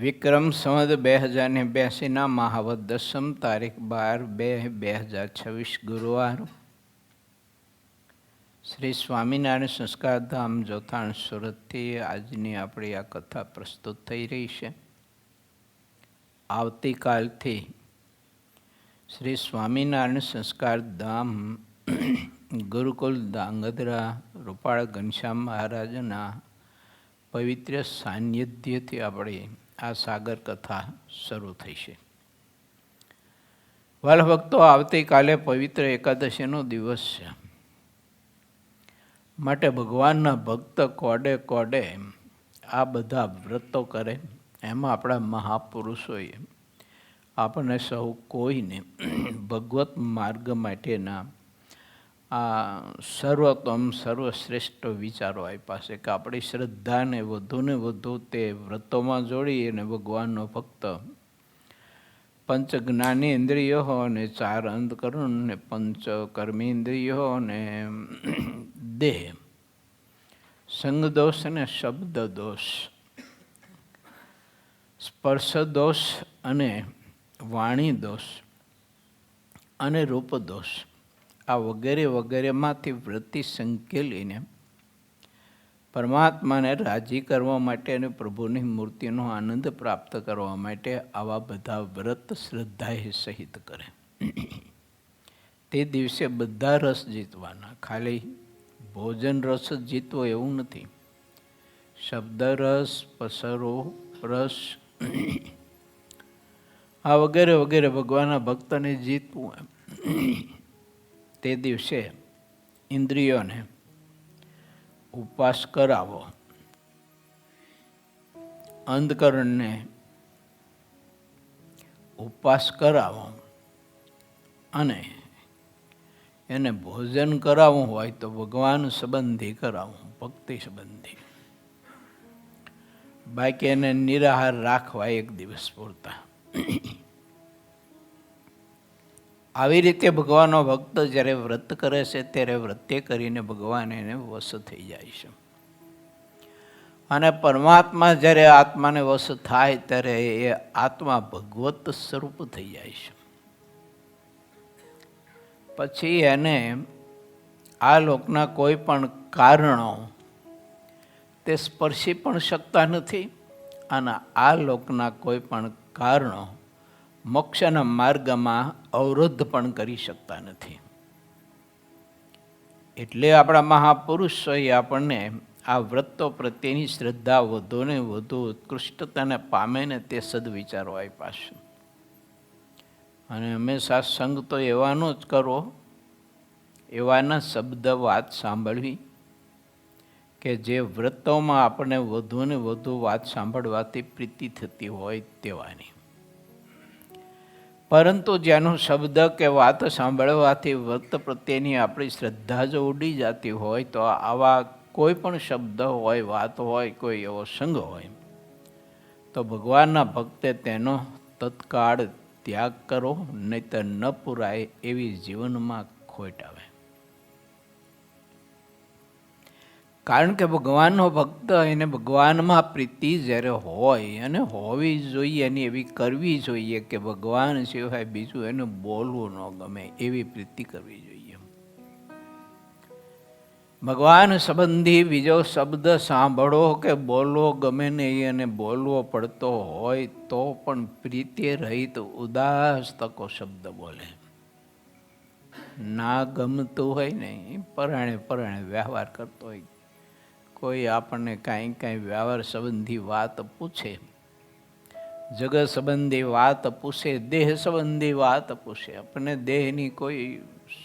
વિક્રમ સંવત 2082 મહાવત દસમ તારીખ 12/2/2026 ગુરુવાર. શ્રી સ્વામિનારાયણ સંસ્કારધામ જોતાણ સુરતથી આજની આપણી આ કથા પ્રસ્તુત થઈ રહી છે. આવતીકાલથી શ્રી સ્વામિનારાયણ સંસ્કારધામ ગુરુકુલ ધાંગધ્રા રૂપાળ ઘનશ્યામ મહારાજના પવિત્ર સાનિધ્યથી આપણી આ સાગર કથા શરૂ થઈ છે. વાલા ભક્તો, આવતીકાલે પવિત્ર એકાદશીનો દિવસ છે. માટે ભગવાનના ભક્ત કોડે કોડે આ બધા વ્રતો કરે. એમાં આપણા મહાપુરુષોએ આપણને સૌ કોઈને ભગવત માર્ગ માટેના આ સર્વોત્તમ સર્વશ્રેષ્ઠ વિચારો આપ્યા છે કે આપણી શ્રદ્ધાને વધુને વધુ તે વ્રતોમાં જોડી અને ભગવાનનો ભક્ત પંચ જ્ઞાનેન્દ્રિયો અને 4 અંતકરણ અને 5 કર્મેન્દ્રિયો અને દેહ, સંગ દોષ અને શબ્દ દોષ, સ્પર્શ દોષ અને વાણી દોષ અને રૂપ દોષ, આ વગેરે વગેરેમાંથી વૃત્તિ સંકેલીને પરમાત્માને રાજી કરવા માટે અને પ્રભુની મૂર્તિનો આનંદ પ્રાપ્ત કરવા માટે આવા બધા વ્રત શ્રદ્ધાએ સહિત કરે. તે દિવસે બધા રસ જીતવાના. ખાલી ભોજન રસ જ જીતવો એવું નથી. શબ્દ રસ, પસરો રસ, આ વગેરે વગેરે ભગવાનના ભક્તને જીતવું. તે દિવસે ઇન્દ્રિયોને ઉપવાસ કરાવો, અંધકરણને ઉપવાસ કરાવો અને એને ભોજન કરાવવું હોય તો ભગવાન સંબંધી કરાવવું, ભક્તિ સંબંધી. બાકી એને નિરાહાર રાખવા એક દિવસ પૂરતા. આવી રીતે ભગવાનનો ભક્ત જ્યારે વ્રત કરે છે ત્યારે વ્રતે કરીને ભગવાન એને વશ થઈ જાય છે. અને પરમાત્મા જ્યારે આત્માને વશ થાય ત્યારે એ આત્મા ભગવત સ્વરૂપ થઈ જાય છે. પછી એને આ લોકના કોઈ પણ કારણો તે સ્પર્શી પણ શકતા નથી અને આ લોકના કોઈ પણ કારણો મોક્ષના માર્ગમાં અવરોધ પણ કરી શકતા નથી. એટલે આપણા મહાપુરુષોએ આપણને આ વ્રતો પ્રત્યેની શ્રદ્ધા વધુને વધુ ઉત્કૃષ્ટતાને પામે ને તે સદવિચારો આપ્યા છે. અને હંમેશા સંગ તો એવાનો જ કરવો, એવાના શબ્દ વાત સાંભળવી કે જે વ્રતોમાં આપણને વધુને વધુ વાત સાંભળવાથી પ્રીતિ થતી હોય તેવાની. પરંતુ જેનું શબ્દ કે વાત સાંભળવાથી વ્રત પ્રત્યેની આપણી શ્રદ્ધા જો ઉડી જતી હોય તો આવા કોઈ પણ શબ્દ હોય, વાત હોય, કોઈ એવો સંગ હોય તો ભગવાનના ભક્તે તેનો તત્કાળ ત્યાગ કરો, નહીંતર ન પુરાય એવી જીવનમાં ખોટ આવે. કારણ કે ભગવાનનો ભક્ત એને ભગવાનમાં પ્રીતિ જ્યારે હોય અને હોવી જોઈએ, એની એવી કરવી જોઈએ કે ભગવાન સિવાય બીજું એને બોલવું ન ગમે એવી પ્રીતિ કરવી જોઈએ. ભગવાન સંબંધી બીજો શબ્દ સાંભળો કે બોલવો ગમે નહીં અને બોલવો પડતો હોય તો પણ પ્રીતિ રહિત ઉદાસ તકો શબ્દ બોલે. ના ગમતું હોય ને પરાણે વ્યવહાર કરતો હોય, કોઈ આપણને કાંઈ વ્યવહાર સંબંધી વાત પૂછે, જગત સંબંધી વાત પૂછે, દેહ સંબંધી વાત પૂછે, આપણને દેહની કોઈ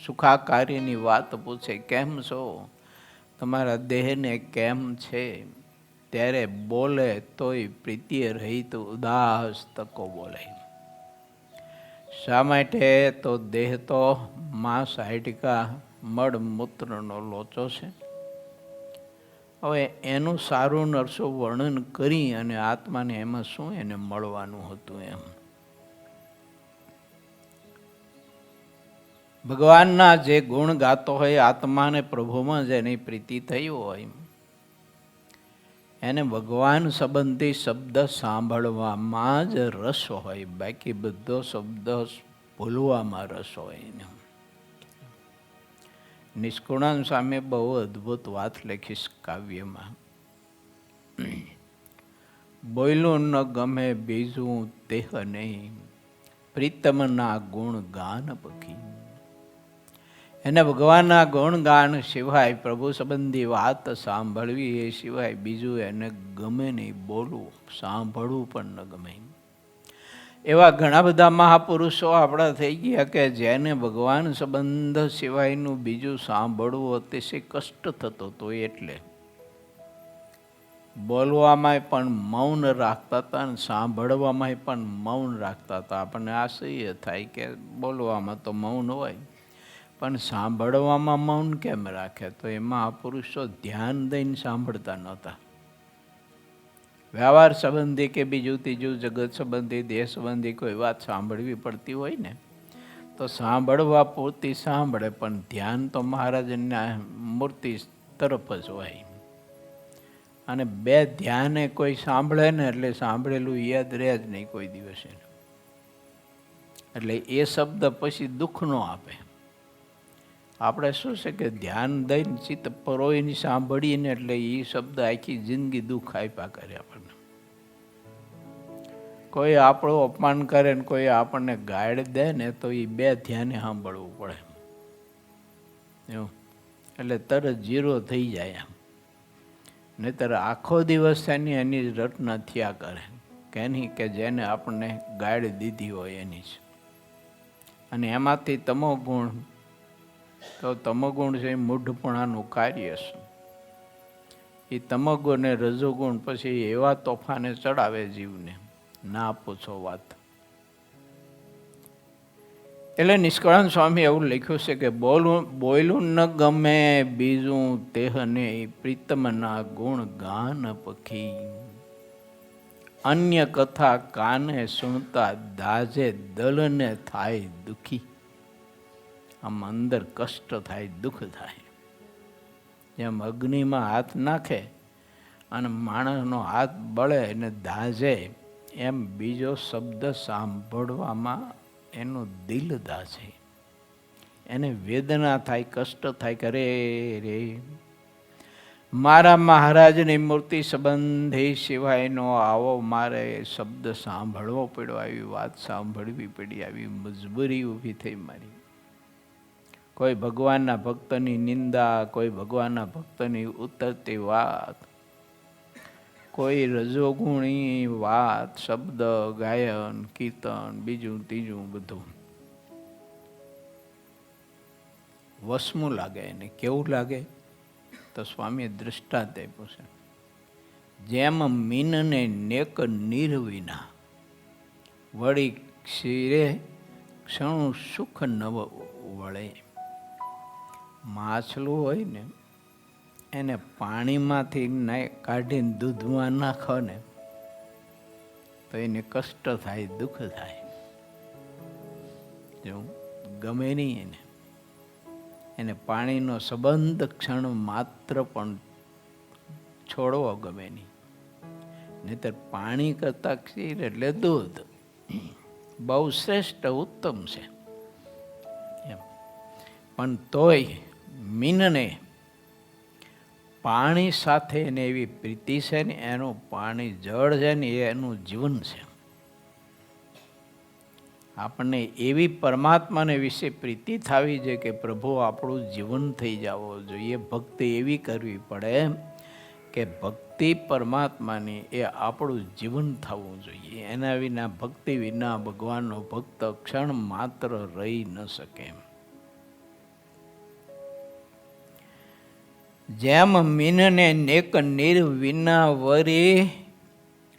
સુખાકારીની વાત પૂછે, કેમ છો, તમારા દેહને કેમ છે, ત્યારે બોલે તોય પ્રીતિ રહિત ઉદાસ તકો બોલે. શા માટે? તો દેહ તો માંસ હાડકા મળ મૂત્રનો લોચો છે. હવે એનું સારું નરસું વર્ણન કરી અને આત્માને એમાં શું એને મળવાનું હતું એમ. ભગવાનના જે ગુણ ગાતો હોય, આત્માને પ્રભુમાં જેની પ્રીતિ થઈ હોય એને ભગવાન સંબંધી શબ્દ સાંભળવામાં જ રસ હોય, બાકી બધો શબ્દ ભૂલવામાં રસ હોય એને. નિષ્કુળાન સામે બહુ અદ્ભુત વાત લખીશ કાવ્યમાં. બોયલું ન ગમે બીજું તેહ નહીં, પ્રીતમના ગુણ ગાન પખી. એને ભગવાનના ગુણગાન સિવાય, પ્રભુ સંબંધી વાત સાંભળવી એ સિવાય બીજું એને ગમે નહીં, બોલવું સાંભળવું પણ ન ગમે. એવા ઘણા બધા મહાપુરુષો આપણા થઈ ગયા કે જેને ભગવાન સંબંધ સિવાયનું બીજું સાંભળવું અતિશય કષ્ટ થતો હતો. એટલે બોલવામાં પણ મૌન રાખતા હતા અને સાંભળવામાં પણ મૌન રાખતા હતા. આપણને આશ્ચર્ય થાય કે બોલવામાં તો મૌન હોય પણ સાંભળવામાં મૌન કેમ રાખે? તો એમાં આ પુરુષો ધ્યાન દઈને સાંભળતા નહોતા. વ્યવહાર સંબંધી કે બીજું ત્રીજું જગત સંબંધી, દેહ સંબંધી કોઈ વાત સાંભળવી પડતી હોય ને તો સાંભળવા પૂરતી સાંભળે, પણ ધ્યાન તો મહારાજના મૂર્તિ તરફ જ હોય. અને બે ધ્યાને કોઈ સાંભળે ને એટલે સાંભળેલું યાદ રહે જ નહીં કોઈ દિવસે. એટલે એ શબ્દ પછી દુઃખ નો આપે. આપણે શું છે કે ધ્યાન દઈને ચિત્ત પરોઈને સાંભળીએ ને એટલે એ શબ્દ આખી જિંદગી દુઃખ આપ્યા કરે આપણને. કોઈ આપણું અપમાન કરે ને કોઈ આપણને ગાળ દે ને તો એ બે ધ્યાને સાંભળવું પડે. એવું એટલે તરત જીરો થઈ જાય એમ. નહીતર આખો દિવસ એની રટના થયા કરે કેની કે જેને આપણને ગાળ દીધી હોય એની જ. અને એમાંથી તમો ગુણ, તો તમોગુણ છે એ મૂઢપણાનું કાર્ય છે. એ તમોગુણ ને રજોગુણ પછી એવા તોફાને ચડાવે જીવને, ના પૂછો વાત. એટલે નિષ્કળાન સ્વામી એવું લખ્યું છે કે બોયલું ન ગમે બીજું તેહને, પ્રીતમના ગુણ ગાન પખી. અન્ય કથા કાને સુણતા દાજે દલને થાય દુખી. આમ અંદર કષ્ટ થાય, દુઃખ થાય. જેમ અગ્નિમાં હાથ નાખે અને માણસનો હાથ બળે અને દાઝે, એમ બીજો શબ્દ સાંભળવામાં એનું દિલ દાઝે, એને વેદના થાય, કષ્ટ થાય. કરે રે મારા મહારાજની મૂર્તિ સંબંધી સિવાયનો આવો મારે શબ્દ સાંભળવો પડ્યો, આવી વાત સાંભળવી પડી, આવી મજબૂરી ઊભી થઈ મારી. કોઈ ભગવાનના ભક્તની નિંદા, કોઈ ભગવાનના ભક્તની ઉતરતી વાત, કોઈ રજોગુણી વાત, શબ્દ, ગાયન, કીર્તન, બીજું ત્રીજું બધું વસમું લાગે. એને કેવું લાગે? તો સ્વામીએ દૃષ્ટાંત આપ્યું છે. જેમ મીનને નેક નીર વિના વળી ક્ષીરે ક્ષણું સુખ નવ વળે. માછલું હોય ને એને પાણીમાંથી કાઢીને દૂધમાં નાખો ને તો એને કષ્ટ થાય, દુઃખ થાય. જો ગમે નહીં એને પાણીનો સંબંધ ક્ષણ માત્ર પણ છોડવો ગમે નહીં. નહીતર પાણી કરતાં ક્ષીર એટલે દૂધ બહુ શ્રેષ્ઠ ઉત્તમ છે એમ. પણ તોય મીનને પાણી સાથે એને એવી પ્રીતિ છે ને, એનું પાણી જળ છે ને એ એનું જીવન છે. આપણને એવી પરમાત્માને વિશે પ્રીતિ થવી જોઈએ કે પ્રભુ આપણું જીવન થઈ જવો જોઈએ. ભક્તિ એવી કરવી પડે કે ભક્તિ પરમાત્માની એ આપણું જીવન થવું જોઈએ. એના વિના, ભક્તિ વિના ભગવાનનો ભક્ત ક્ષણ માત્ર રહી ન શકે. જેમ મીનને નેક નીર વિના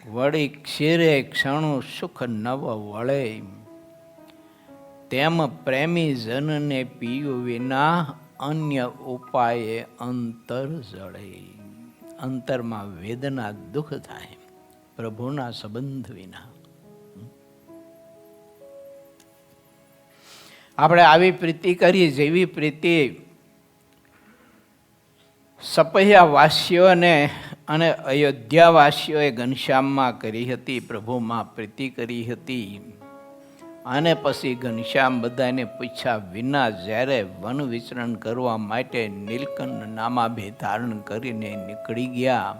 વળી ક્ષીરે ક્ષણું સુખ નવ વળે, તેમ પ્રેમી જનને પીયું વિના અન્ય ઉપાયે અંતર જળે. અંતરમાં વેદના, દુઃખ થાય પ્રભુના સંબંધ વિના. આપણે આવી પ્રીતિ કરીએ જેવી પ્રીતિ સપૈયા વાસીઓને અને અયોધ્યાવાસીઓએ ઘનશ્યામમાં કરી હતી, પ્રભુમાં પ્રીતિ કરી હતી. અને પછી ઘનશ્યામ બધાને પૂછ્યા વિના જ્યારે વન વિચરણ કરવા માટે નીલકંઠ નામાભે ધારણ કરીને નીકળી ગયા,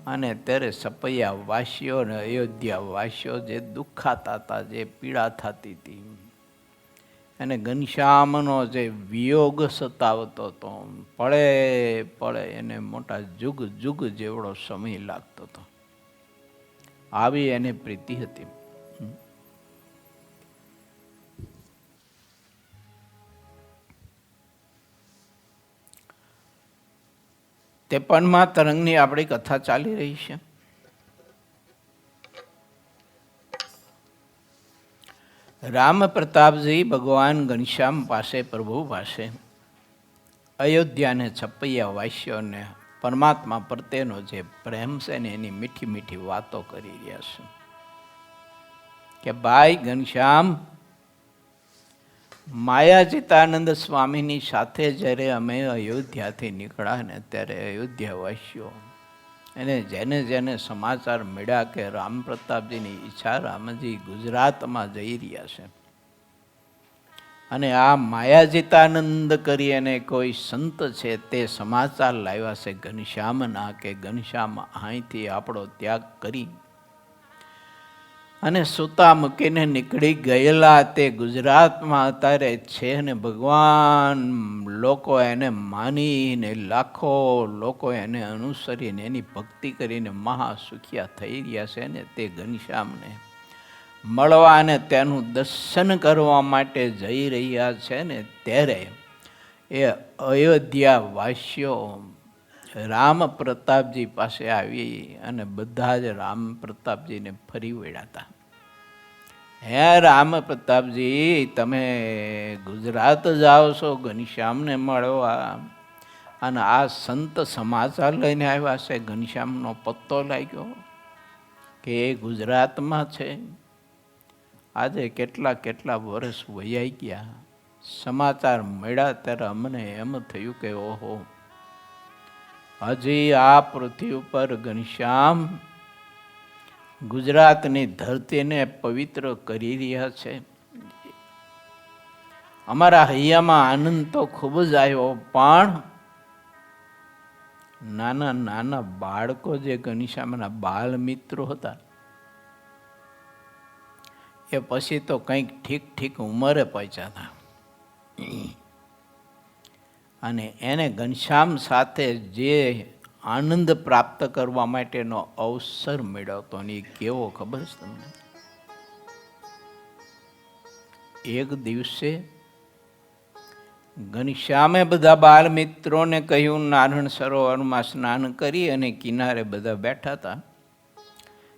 અને ત્યારે સપૈયા વાસીઓ અને અયોધ્યા વાસીઓ જે દુખાતા હતા, જે પીડા થતી હતી, અને ઘનશ્યામનો જે વિયોગ સતાવતો હતો, પળે પળે એને મોટા જુગ જુગ જેવડો સમય લાગતો હતો. આવી એને પ્રીતિ હતી. ત્રેપનમાં તરંગની આપણી કથા ચાલી રહી છે. રામ પ્રતાપજી ભગવાન ઘનશ્યામ પાસે, પ્રભુ પાસે, અયોધ્યાને છપૈયા વાસીઓને પરમાત્મા પ્રત્યેનો જે પ્રેમ છે ને એની મીઠી મીઠી વાતો કરી રહ્યા છે કે ભાઈ ઘનશ્યામ, માયાજીતાનંદ સ્વામીની સાથે જ્યારે અમે અયોધ્યાથી નીકળ્યા ને ત્યારે અયોધ્યાવાસીઓ અને જેને જેને સમાચાર મળ્યા કે રામ પ્રતાપજીની ઈચ્છા, રામજી ગુજરાતમાં જઈ રહ્યા છે, અને આ માયાજીતાનંદ કરી અને કોઈ સંત છે તે સમાચાર લાવ્યા છે ઘનશ્યામના કે ઘનશ્યામ અહીંથી આપણો ત્યાગ કરી અને સૂતા મૂકીને નીકળી ગયેલા તે ગુજરાતમાં અત્યારે છે, ને ભગવાન લોકો એને માનીને, લાખો લોકો એને અનુસરીને એની ભક્તિ કરીને મહાસુખિયા થઈ રહ્યા છે ને તે ઘનશ્યામને મળવા અને તેનું દર્શન કરવા માટે જઈ રહ્યા છે ને ત્યારે એ અયોધ્યા વાસીઓ રામ પ્રતાપજી પાસે આવી અને બધા જ રામ પ્રતાપજીને ફરી વળ્યા હતા. હે રામ પ્રતાપજી, તમે ગુજરાત જાઓ છો ઘનશ્યામને મળવા, અને આ સંત સમાચાર લઈને આવ્યા છે, ઘનશ્યામનો પત્તો લાગ્યો કે એ ગુજરાતમાં છે. આજે કેટલા કેટલા વર્ષ વહી ગયા, સમાચાર મળ્યા ત્યારે અમને એમ થયું કે ઓહો, હજી આ પૃથ્વી ઉપર ઘનશ્યામ ગુજરાતની ધરતીને પવિત્ર કરી રહ્યા છે. અમારા હૈયામાં આનંદ તો ખૂબ જ આવ્યો, પણ નાના નાના બાળકો જે ઘનશ્યામના બાલ મિત્રો હતા એ પછી તો કંઈક ઠીક ઠીક ઉંમરે પહોંચ્યા હતા, અને એને ઘનશ્યામ સાથે જે આનંદ પ્રાપ્ત કરવા માટેનો અવસર મળ્યો હતો ને એ કેવો ખબર છે તમને? એક દિવસે ઘનશ્યામે બધા બાળ મિત્રોને કહ્યું, નારાયણ સરોવરમાં સ્નાન કરી અને કિનારે બધા બેઠા હતા,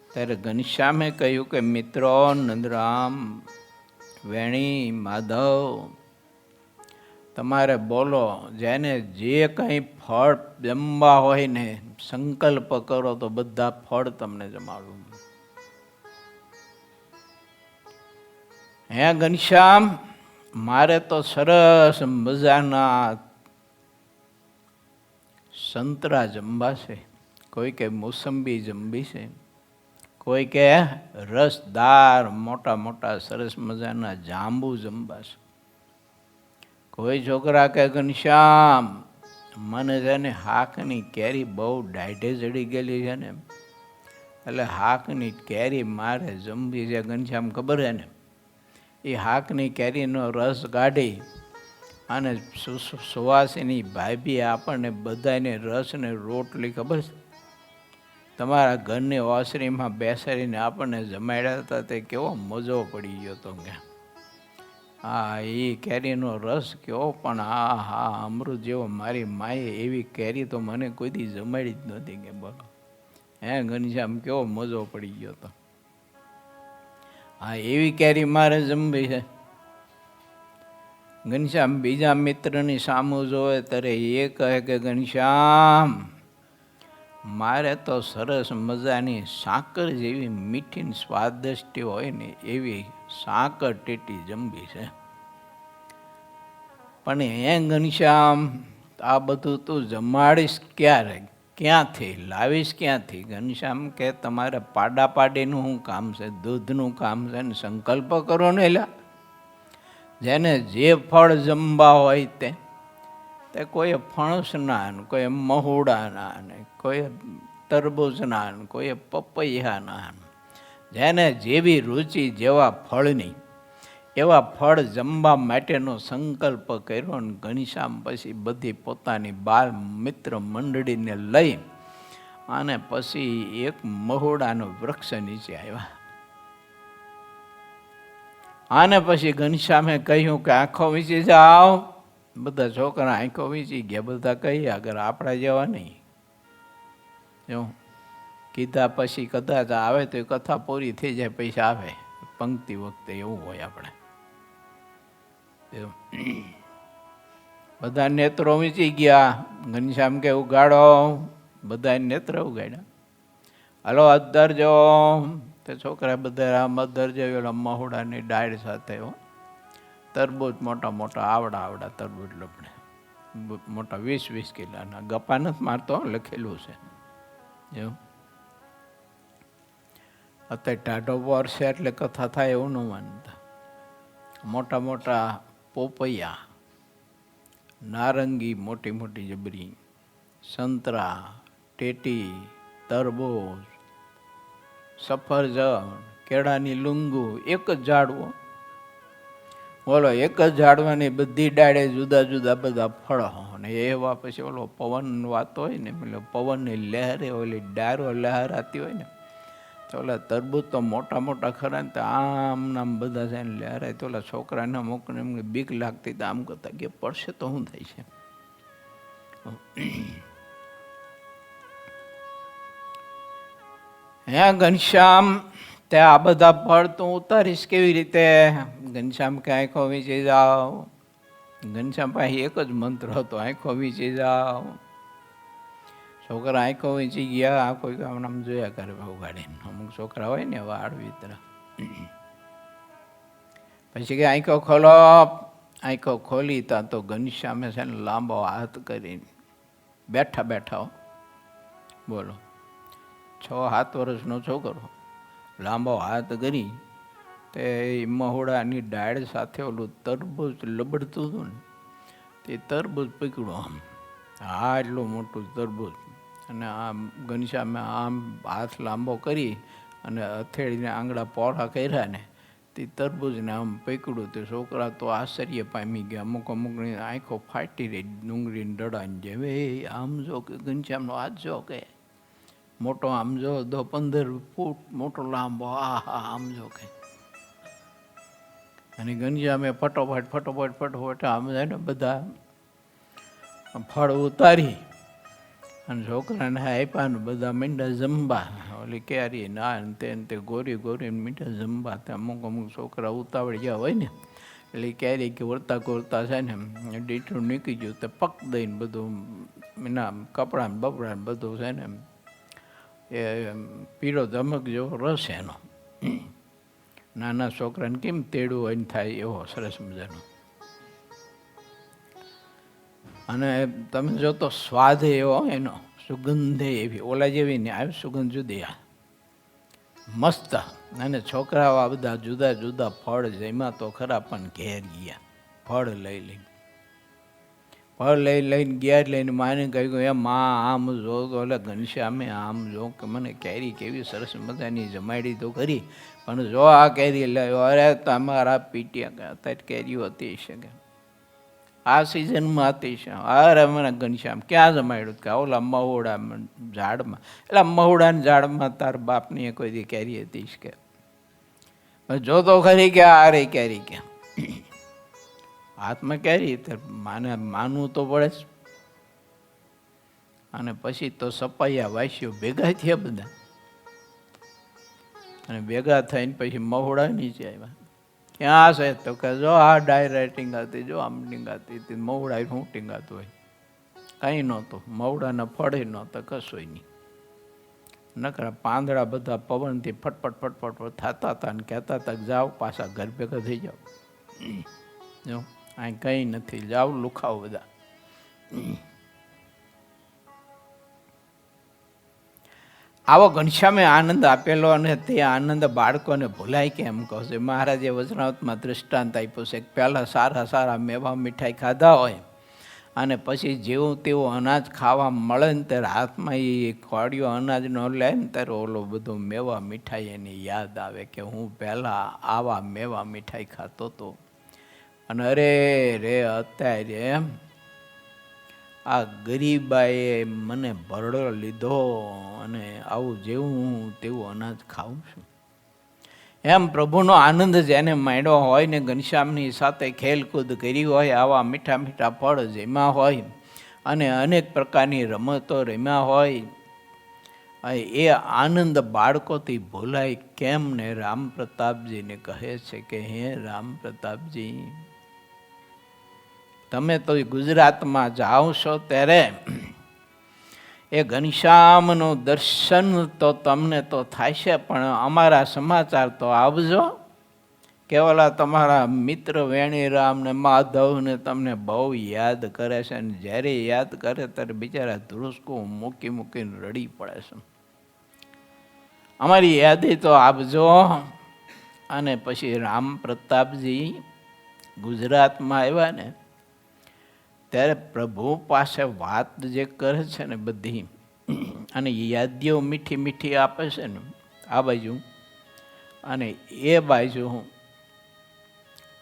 ત્યારે ઘનશ્યામે કહ્યું કે મિત્રો, નંદરામ, વેણી, માધવ, તમારે બોલો, જેને જે કંઈ ફળ જમવા હોય ને સંકલ્પ કરો તો બધા ફળ તમને જમાડું. હે ઘનશ્યામ, મારે તો સરસ મજાના સંતરા જમવા છે, કોઈ કે મોસંબી જમવી છે, કોઈ કે રસદાર મોટા મોટા સરસ મજાના જાંબુ જમવા છે. કોઈ છોકરા કે ઘનશ્યામ, મને છે ને હાકની કેરી બહુ ડાઢે ચડી ગયેલી છે ને, એટલે હાકની કેરી મારે જમવી છે. ઘનશ્યામ ખબર છે ને, એ હાકની કેરીનો રસ કાઢી અને સુવાસીની ભાભી આપણને બધાને રસ ને રોટલી, ખબર છે, તમારા ઘરની ઓસરીમાં બેસાડીને આપણને જમાડ્યા હતા, તે કેવો મજો પડી ગયો હતો કે હા, એ કેરીનો રસ કેવો, પણ હા હા અમૃત જેવો. મારી માએ એવી કેરી તો મને કોઈ દી જમાડી જ નહોતી કે બોલો. હે ઘનશ્યામ, કેવો મજો પડી ગયો હતો. હા, એવી કેરી મારે જમવી છે. ઘનશ્યામ બીજા મિત્રની સામું જોવે ત્યારે એ કહે કે ઘનશ્યામ, મારે તો સરસ મજાની સાકર જેવી મીઠી સ્વાદિષ્ટ હોય ને એવી સાકર ટેટી જમવી છે. પણ હે ઘનશ્યામ, આ બધું તું જમાડીશ ક્યારે? ક્યાંથી લાવીશ? ક્યાંથી? ઘનશ્યામ કે તમારે પાડા પાડીનું શું કામ છે? દૂધનું કામ છે ને સંકલ્પ કરો ને એલા. જેને જે ફળ જમવા હોય તે કોઈ ફણસના ને કોઈ મહુડાના ને કોઈ તરબૂચના ને કોઈ પપૈયાના, જેને જેવી રુચિ જેવા ફળની એવા ફળ જમવા માટેનો સંકલ્પ કર્યો. ને ઘનશ્યામ પછી બધી પોતાની બાળ મિત્ર મંડળીને લઈ અને પછી એક મહુડાનો વૃક્ષ નીચે આવ્યા. આને પછી ઘનશ્યામે કહ્યું કે આંખો વીંચી જાઓ. બધા છોકરા આંખો વીંચી ગયા. બધા કહી આગળ આપણા જેવા નહીં. જો કીધા પછી કદાચ આવે તો કથા પૂરી થઈ જાય, પૈસા આવે. પંક્તિ વખતે એવું હોય આપણે. બધા નેત્રો વીંચી ગયા. ઘનશ્યામ કે ઉગાડો. બધા નેત્ર ઉગાડ્યા. હલો અધરજો. તે છોકરા બધા આમ અધરજો. ઓલા મહુડાની ડાળ સાથે તરબૂચ મોટા મોટા આવડા તરબૂચ લપડે મોટા 20-20 કિલોના. ગપ્પા નથી મારતો, લખેલું છે એવું. અત્યારે ટાઢો પર છે એટલે કથા થાય એવું ન માનતા. મોટા મોટા પોપૈયા, નારંગી મોટી મોટી જબરી, સંતરા, ટેટી, તરબૂચ, સફરજન, કેળાની લૂંગુ, એક જ ઝાડવો. બોલો, એક જ ઝાડવાની બધી ડાળે જુદા જુદા બધા ફળ. અને એવા પછી ઓલો પવન વાતો હોય ને, એટલે પવનની લહેરે ઓલી ડારો લહેરાતી હોય ને, તો ઓલા તરબૂચ તો મોટા મોટા ખરા ને, તો આમ નામ બધા છે ને લહેરાય. તો ઓલા છોકરાને મોકને એમને બીક લાગતી, તો આમ કરતા કે પડશે તો શું થાય છે. હે ઘનશ્યામ, તે આ બધા ફળ તું ઉતારીશ કેવી રીતે? ઘનશ્યામ કે આંખો વીંચી જાઓ. ઘનશ્યામ પાસે એક જ મંત્ર હતો, આંખો વીંચી જાઓ. છોકરા આંખો વીંચી ગયા. કોઈ આમ જોયા કરે ઉગાડીને. અમુક છોકરા હોય ને એવા આડવી તરફ. પછી કે આંખો ખોલો. આંખો ખોલી તા તો ઘનશ્યામે છે ને લાંબો હાથ કરીને બેઠા બેઠા, બોલો 6-7 વર્ષનો છોકરો લાંબો હાથ કરી તે મહુડાની ડાળ સાથે ઓલું તરબૂચ લબડતું હતું ને, તે તરબૂચ પકડ્યું આમ. હા, એટલું મોટું તરબૂચ. અને આમ ઘનશ્યામે આમ હાથ લાંબો કરી અને હથેળીને આંગળા પહોળા કર્યા ને, તે તરબૂચને આમ પકડ્યું. તે છોકરા તો આશ્ચર્ય પામી ગયા. અમુકની આંખો ફાટી રહી, ડુંગળીને ડડાને જેમ. આમ જો કે ઘનશ્યામનો હાથ જો કે મોટો, આમ જો 15 ફૂટ મોટો લાંબો. આમ જો કે. અને ઘનશ્યામે ફટોફટ આમ જાય ને બધા ફળ ઉતારી અને છોકરાને આપ્યા ને બધા મીંડા જમવા. ઓલી કેરી ના તે ગોરી મીઠા જમવા. અમુક છોકરા ઉતાવળી ગયા હોય ને, એટલે કેરી કે વળતા ગોળતા છે ને ડીઠું નીકળી ગયું. તો પક દઈને બધું એના કપડાં બપડા બધું છે ને એ પીળો ધમક જેવો રસ એનો. નાના છોકરાને કેમ તેડું હોય ને થાય એવો સરસ મજાનો. અને તમે જો તો સ્વાદ એવો એનો, સુગંધે એવી ઓલા જેવી ને આવી સુગંધ જુદી મસ્ત. અને છોકરાઓ આ બધા જુદા જુદા ફળ જેમાં તો ખરા, પણ ઘેર ગયા ફળ લઈને ઘેર લઈને માને કહ્યું, એ માં આમ જો તો. એટલે ઘનશ્યામે આમ જો કે મને કેરી કેવી સરસ મજાની જમાડી તો કરી, પણ જો આ કેરી લાવ્યો. અરે તમારા પીટિયા અત્યારે કેરીઓ હતી શકે, આ સિઝનમાં હતી છે. અરે મને ઘનશ્યામ ક્યાં જમાડ્યું? કે ઓલા મહુડા ઝાડમાં. એટલે મહુડાના ઝાડમાં તાર બાપની કોઈ દી કેરી હતી કે જો તો ખરી કે આ રે કેરી કે હાથમાં કેરી. માનવું તો પડે જ. અને પછી તો સપાયા વાસ્યો ભેગા થયા બધા. અને ભેગા થઈને પછી મહુડા નીચે આવ્યા. ક્યાં છે? તો કે જો આ ડાયરા ટીંગાતી, જો આમ ટીંગાતી. મહુડા શું ટીંગાતું હોય? કંઈ નહોતું. મહુડાના ફળે નહોતા, કશું નહીં. નકરા પાંદડા બધા પવનથી ફટફટ થતા હતા ને કહેતા હતા જાઓ પાછા ઘર ભેગા થઈ જાઓ. જો અહીં કંઈ નથી, જાઓ લુખાઓ બધા. આવો ઘનશ્યામે આનંદ આપેલો અને તે આનંદ બાળકોને ભૂલાય કેમ કહો છે. મહારાજે વચનાવતમાં દૃષ્ટાંત આપ્યું છે કે પહેલાં સારા સારા મેવા મીઠાઈ ખાધા હોય અને પછી જેવું તેવું અનાજ ખાવા મળે ને ત્યારે હાથમાં એ ખોડિયો અનાજ ન લે ને ત્યારે ઓલો બધો મેવા મીઠાઈ એની યાદ આવે કે હું પહેલાં આવા મેવા મીઠાઈ ખાતો હતો અને અરે રે અત્યારે આ ગરીબાએ મને ભરડો લીધો અને આવું જેવું તેવું અનાજ ખાઉં છું. એમ પ્રભુનો આનંદ જેને માંડ્યો હોય ને ઘનશ્યામની સાથે ખેલકૂદ કરી હોય, આવા મીઠા મીઠા ફળ જેમાં હોય અને અનેક પ્રકારની રમતો રમ્યા હોય, એ આનંદ બાળકોથી ભૂલાય કેમ ને રામ પ્રતાપજીને કહે છે કે હે રામ પ્રતાપજી, તમે તો ગુજરાતમાં જાઓ છો ત્યારે એ ઘનશ્યામનું દર્શન તો તમને તો થાય છે, પણ અમારા સમાચાર તો આવજો કે ઓલા તમારા મિત્ર વેણીરામ ને માધવ ને તમને બહુ યાદ કરે છે અને જ્યારે યાદ કરે ત્યારે બિચારા ધ્રુસકું મૂકી મૂકીને રડી પડે છે. અમારી યાદી તો આપજો. અને પછી રામ પ્રતાપજી ગુજરાતમાં આવ્યા ને ત્યારે પ્રભુ પાસે વાત જે કરે છે ને બધી, અને યાદીઓ મીઠી મીઠી આપે છે ને આ બાજુ, અને એ બાજુ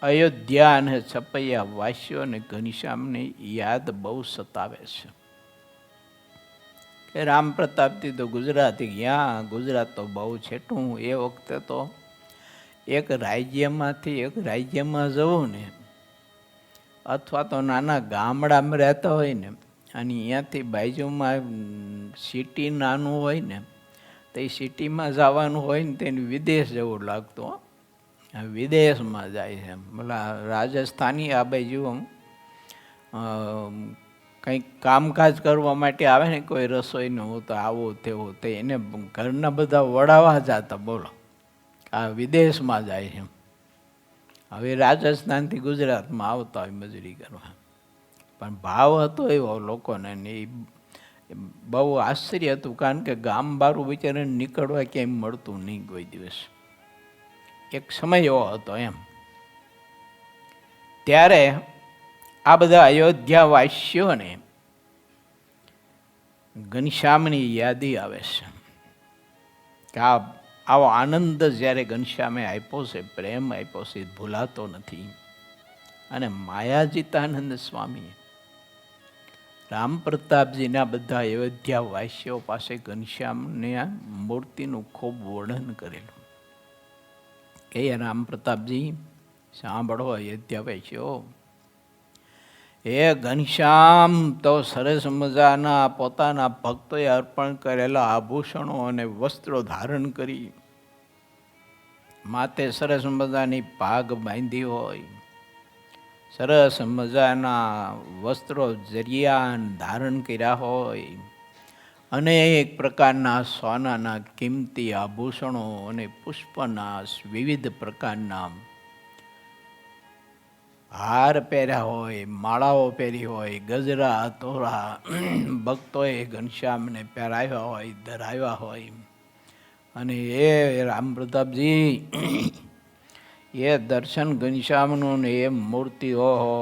અયોધ્યા અને છપૈયા વાસ્યો અને ઘનશ્યામની યાદ બહુ સતાવે છે કે રામ પ્રતાપથી તો ગુજરાતી ગયા, ગુજરાત તો બહુ છેટું. એ વખતે તો એક રાજ્યમાંથી એક રાજ્યમાં જવું ને, અથવા તો નાના ગામડામાં રહેતા હોય ને અને અહીંયાથી બાજુમાં સિટી નાનું હોય ને તો એ સિટીમાં જવાનું હોય ને તેને વિદેશ જેવું લાગતું. વિદેશમાં જાય છે. બોલા રાજસ્થાની આ બાજુ કંઈક કામકાજ કરવા માટે આવે ને, કોઈ રસોઈનું હું તો આવું તેવું, તો એને ઘરના બધા વડાવા જતા. બોલો આ વિદેશમાં જાય છે. હવે રાજસ્થાનથી ગુજરાતમાં આવતા હોય મજૂરી કરવા, પણ ભાવ હતો એવો લોકોને. એ બહુ આશ્ચર્ય હતું, કારણ કે ગામ બારું બિચારાને નીકળવા ક્યાંય મળતું નહીં કોઈ દિવસ. એક સમય એવો હતો એમ. ત્યારે આ બધા અયોધ્યા વાસીઓને ઘનશ્યામની યાદી આવે છે કે આવો આનંદ જ્યારે ઘનશ્યામે આપ્યો છે, પ્રેમ આપ્યો છે, ભૂલાતો નથી. અને માયાજીતાનંદ સ્વામી રામ પ્રતાપજીના બધા અયોધ્યા વાસીઓ પાસે ઘનશ્યામની મૂર્તિનું ખૂબ વર્ણન કરેલું કે રામ પ્રતાપજી સાંભળો અયોધ્યા વાસીઓ, એ ઘનશ્યામ તો સરસ મજાના પોતાના ભક્તોએ અર્પણ કરેલા આભૂષણો અને વસ્ત્રો ધારણ કરી, માથે સરસ મજાની પાગ બાંધી હોય, સરસ મજાના વસ્ત્રો જરિયા ધારણ કર્યા હોય, અનેક પ્રકારના સોનાના કિંમતી આભૂષણો અને પુષ્પના વિવિધ પ્રકારના હાર પહેર્યા હોય, માળાઓ પહેરી હોય, ગજરા તોરા ભક્તોએ ઘનશ્યામને પહેરાવ્યા હોય, ધરાવ્યા હોય. અને એ રામ પ્રતાપજી એ દર્શન ઘનશ્યામનું ને એ મૂર્તિ ઓહો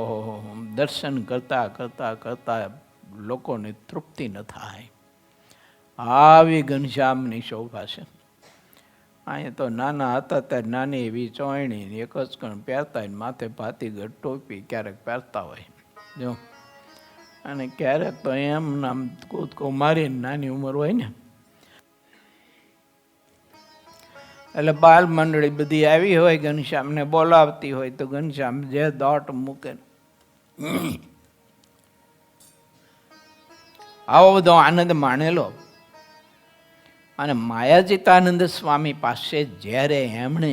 દર્શન કરતા કરતા કરતા લોકોને તૃપ્તિ ન થાય. આવી ઘનશ્યામની શોભા છે. અહીંયા તો નાના હતા ત્યારે નાની એવી ચોયણી એક જ કણ પહેરતા હોય, માથે ભાતીગઢ ટોપી ક્યારેક પહેરતા હોય જો, અને ક્યારેક તો એમ નામ કૂદકો મારીને નાની ઉંમર હોય ને એટલે બાલ મંડળી બધી આવી હોય, ઘનશ્યામને બોલાવતી હોય તો ઘનશ્યામ જે દોટ મૂકે. આવો બધો આનંદ માણેલો. અને માયાજીતાનંદ સ્વામી પાસે જ્યારે એમણે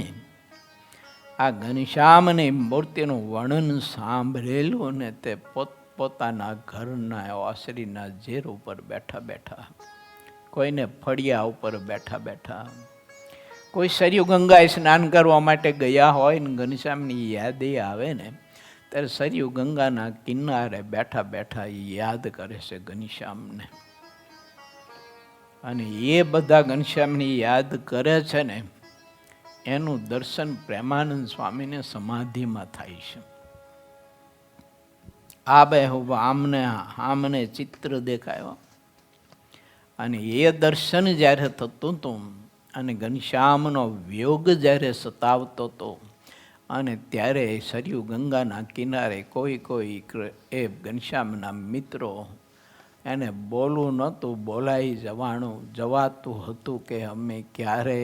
આ ઘનશ્યામની મૂર્તિનું વર્ણન સાંભળેલું ને, તે પોતપોતાના ઘરના ઓસરીના ઝેર ઉપર બેઠા બેઠા, કોઈને ફળિયા ઉપર બેઠા બેઠા, કોઈ સરયુ ગંગાએ સ્નાન કરવા માટે ગયા હોય ને ઘનશ્યામની યાદી આવે ને ત્યારે સરયુ ગંગાના કિનારે બેઠા બેઠા યાદ કરે છે ઘનશ્યામને. અને એ બધા ઘનશ્યામની યાદ કરે છે ને એનું દર્શન પ્રેમાનંદ સ્વામીને સમાધિમાં થાય છે. આ બે આમને ચિત્ર દેખાયો અને એ દર્શન જ્યારે થતું હતું અને ઘનશ્યામનો વિયોગ જ્યારે સતાવતો હતો અને ત્યારે સરયુ ગંગાના કિનારે કોઈ એ ઘનશ્યામના મિત્રો એને બોલવું નહોતું, બોલાઈ જવાતું હતું કે અમે ક્યારે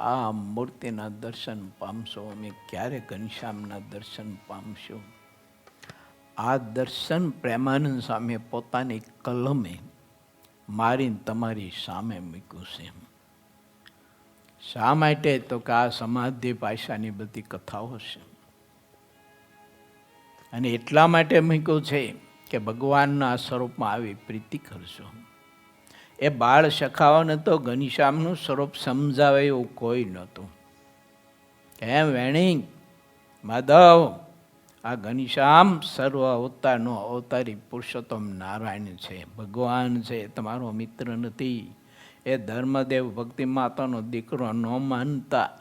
આ મૂર્તિના દર્શન પામશું, અમે ક્યારે ઘનશ્યામના દર્શન પામશું. આ દર્શન પ્રેમાનંદ સ્વામીએ પોતાની કલમે મારીને તમારી સામે મૂક્યું છે. શા માટે? તો કે આ સમાધિ પાશાની બધી કથાઓ છે અને એટલા માટે મૂક્યું છે કે ભગવાનના સ્વરૂપમાં આવી પ્રીતિ કરશો. એ બાળ સખાઓને તો ઘનશ્યામનું સ્વરૂપ સમજાવે એવું કોઈ નહોતું. કેમ વેણી માધવ, આ ઘનશ્યામ સર્વ અવતારનો અવતારી પુરુષોત્તમ નારાયણ છે, ભગવાન છે, તમારો મિત્ર નથી. એ ધર્મદેવ ભક્તિ માતાનો દીકરો ન માનતા,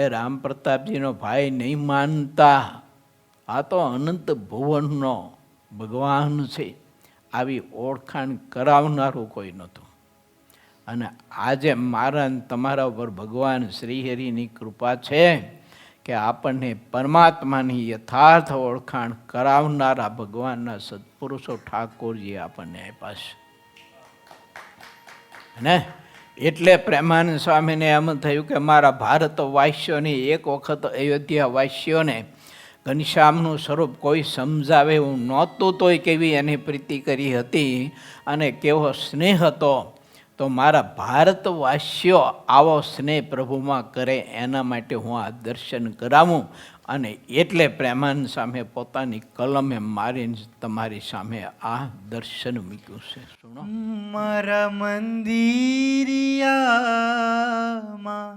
એ રામ પ્રતાપજીનો ભાઈ નહીં માનતા, આ તો અનંત ભુવનનો ભગવાન છે, આવી ઓળખાણ કરાવનારું કોઈ નહોતું. અને આજે મારા તમારા ઉપર ભગવાન શ્રીહરિની કૃપા છે કે આપણને પરમાત્માની યથાર્થ ઓળખાણ કરાવનારા ભગવાનના સત્પુરુષો ઠાકોરજી આપણને આપ્યા છે ને. એટલે પ્રેમાનંદ સ્વામીને એમ થયું કે મારા ભારત વાસ્યોની એક વખત અયોધ્યા વાસ્યોને ઘનશ્યામનું સ્વરૂપ કોઈ સમજાવે એવું નહોતું, તોય કેવી એની પ્રીતિ કરી હતી અને કેવો સ્નેહ હતો. તો મારા ભારતવાસીઓ આવો સ્નેહ પ્રભુમાં કરે એના માટે હું આ દર્શન કરાવું. અને એટલે પ્રેમાનંદ સામે પોતાની કલમે મારીને તમારી સામે આ દર્શન મૂક્યું છે. સુનો. મારા મંદિરિયામાં,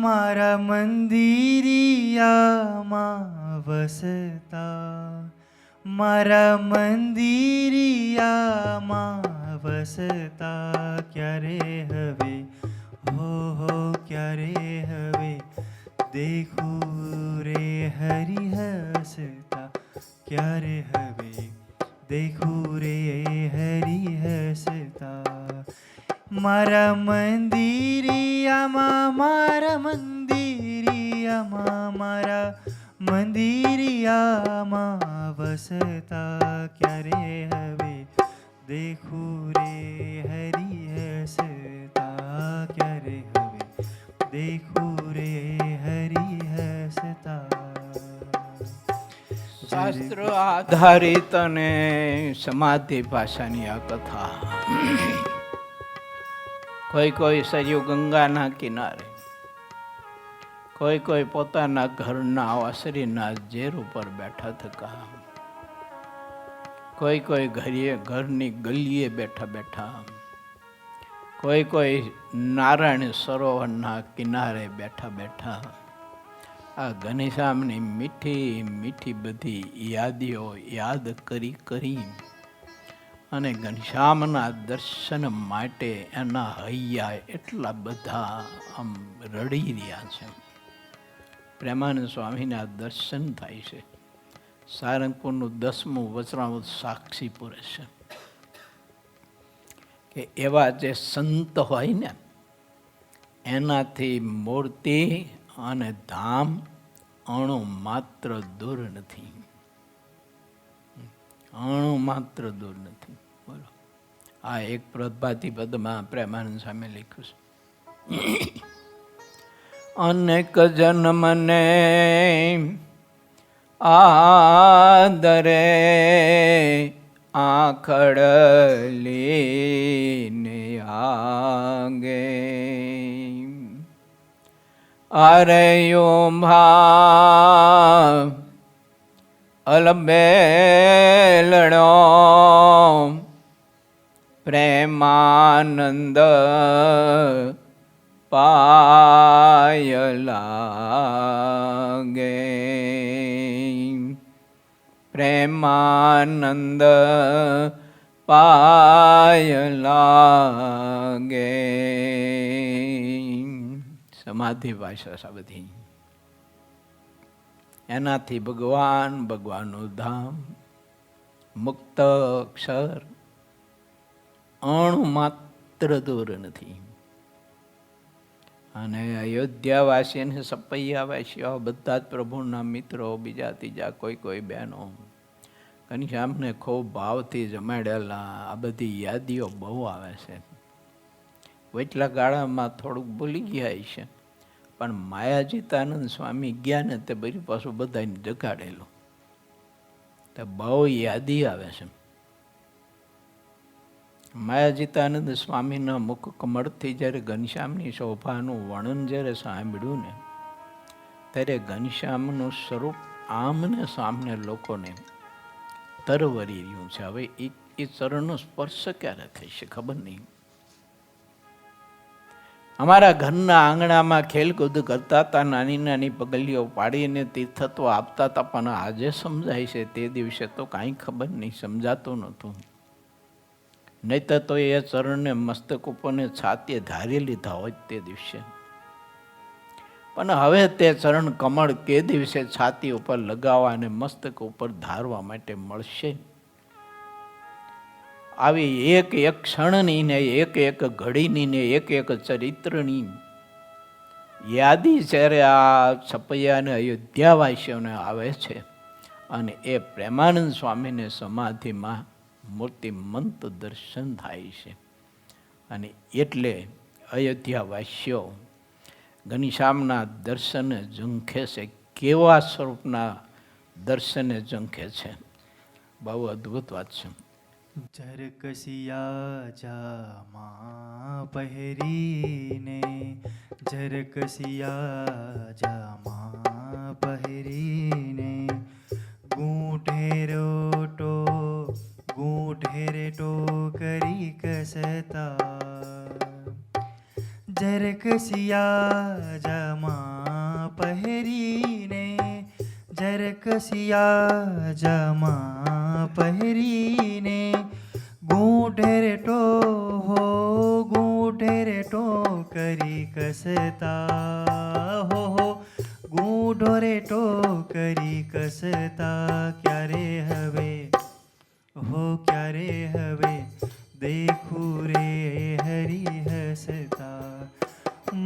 મારા મંદિરિયામાં વસતા, મારા મંદિરિયામાં વસતા ક્યારે હવે, હો ક્યારે હવે દેખું રે હરિ હસતા, ક્યારે હવે દેખું રે હરિ હસતા. મારા મંદિરિયામાં, મારા મંદિરિયામાં, મારા મંદિરિયામાં વસતા ક્યારે હવે દેખું રે હરિ હસતા, ક્યારે હવે દેખું રે હરિ હસતા. શાસ્ત્ર આધારિત અને સમાધિ ભાષાની આ કથા કોઈ સરયુ ગંગાના કિનારે, કોઈ પોતાના ઘરના વાસરીના ઝેર ઉપર બેઠા થકા, કોઈ ઘરની ગલીએ બેઠા બેઠા, કોઈ નારાયણ સરોવરના કિનારે બેઠા બેઠા આ ઘનશ્યામની મીઠી મીઠી બધી યાદીઓ યાદ કરી અને ઘનશ્યામના દર્શન માટે એના હૈયા એટલા બધા આમ રડી રહ્યા છે. પ્રેમાનંદ સ્વામીના દર્શન થાય છે. સારંગપુરનું 10મું વચનામૃત સાક્ષી પૂરે છે કે એવા જે સંત હોય ને એનાથી મૂર્તિ અને ધામ અણુ માત્ર દૂર નથી, અણુ માત્ર દૂર નથી. બોલો, આ એક પ્રભાતી પદમાં પ્રેમાનંદ સામે લખ્યું છે. અનેક જન્મને આદરે આખડલીને આગે, અરયો ભા અલબેલડો પ્રેમાનંદ પાયલાગે, પ્રેમાનંદ પાય લાગે. સમાધિ ભાષા છે બધી. એનાથી ભગવાન, ભગવાનનું ધામ, મુક્ત અક્ષર અણુ માત્ર દૂર નથી. અને અયોધ્યાવાસી અને સપૈયાવાસીઓ બધા જ પ્રભુના મિત્રો, બીજા ત્રીજા કોઈ બહેનો ઘનશ્યામને ખૂબ ભાવથી જમાડેલા. આ બધી યાદીઓ બહુ આવે છે. વચલા ગાળામાં થોડુંક ભૂલી ગયા છે, પણ માયાજીતાનંદ સ્વામી ગયા ને તે બધી પાછું બધાને જગાડેલું. તો બહુ યાદી આવે છે. માયાજીતાનંદ સ્વામીના મુખ કમળથી જ્યારે ઘનશ્યામની શોભાનું વર્ણન જ્યારે સાંભળ્યું ને, ત્યારે ઘનશ્યામનું સ્વરૂપ આમને સામને લોકોને તરવરી રહ્યું છે. હવે એ ચરણનો સ્પર્શ ક્યારે થશે ખબર નહીં. અમારા ઘરના આંગણામાં ખેલકૂદ કરતા હતા, નાની નાની પગલીઓ પાડીને તીર્થત્વ આપતા હતા, પણ આજે સમજાય છે. તે દિવસે તો કાંઈ ખબર નહીં, સમજાતું નહોતું. નહીતર તો એ ચરણને મસ્તક ઉપરને છાતીએ ધારી લીધા હોય તે દિવસે. પણ હવે તે ચરણ કમળ કે દિવસે છાતી ઉપર લગાવવા અને મસ્તક ઉપર ધારવા માટે મળશે. આવી એક એક ક્ષણની ને એક એક ઘડીની ને એક એક ચરિત્રની યાદી જ્યારે આ છપૈયા અને અયોધ્યાવાસીઓને આવે છે, અને એ પ્રેમાનંદ સ્વામીને સમાધિમાં મૂર્તિમંત દર્શન થાય છે. અને એટલે અયોધ્યાવાસીઓ ઘનશ્યામના દર્શને ઝંખે છે. કેવા સ્વરૂપના દર્શને ઝંખે છે, બહુ અદ્ભુત વાત છે. ઝરકસિયા જામા પહેરીને, ઝરકસિયા જામા પહેરીને, ગૂંઠેરે ટોકરી કસતા. ઝરકસિયા જામા પહેરીને, ઝરકસિયા જામા પહેરીને, ગૂંઠેરે ટોકરી કસતા. હો ગૂંઠેરે ટોકરી કસતા. ક્યારે હવે, ક્યારે હવે દેખું રે હરી હસતા.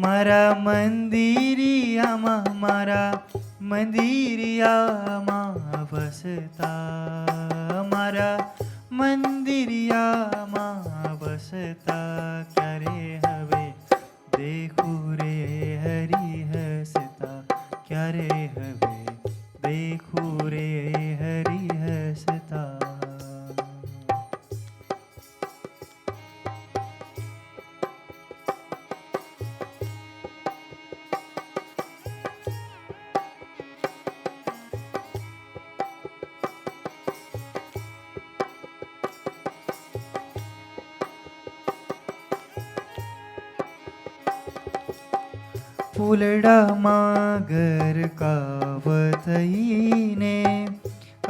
મારા મંદિરિયામાં વસતા. મારા મંદિરિયામાં વસતા. ક્યારે હવે દેખું રે હરી હસતા. ક્યારે હવે દેખું રે હરી હસતા. ફૂલડામાં ગરકાવ થઈને,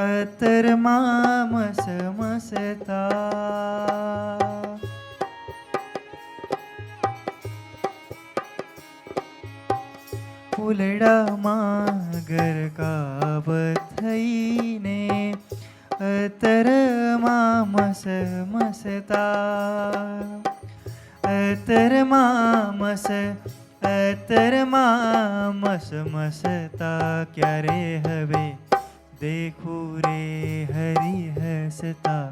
અત્તરમાં મસમસતા. ફૂલડામાં ગરકાવ થઈને, અત્તરમાં મસમસતા. અત્તરમાં મસમસતા. ક્યારે હવે દેખું રે હરી હસતા.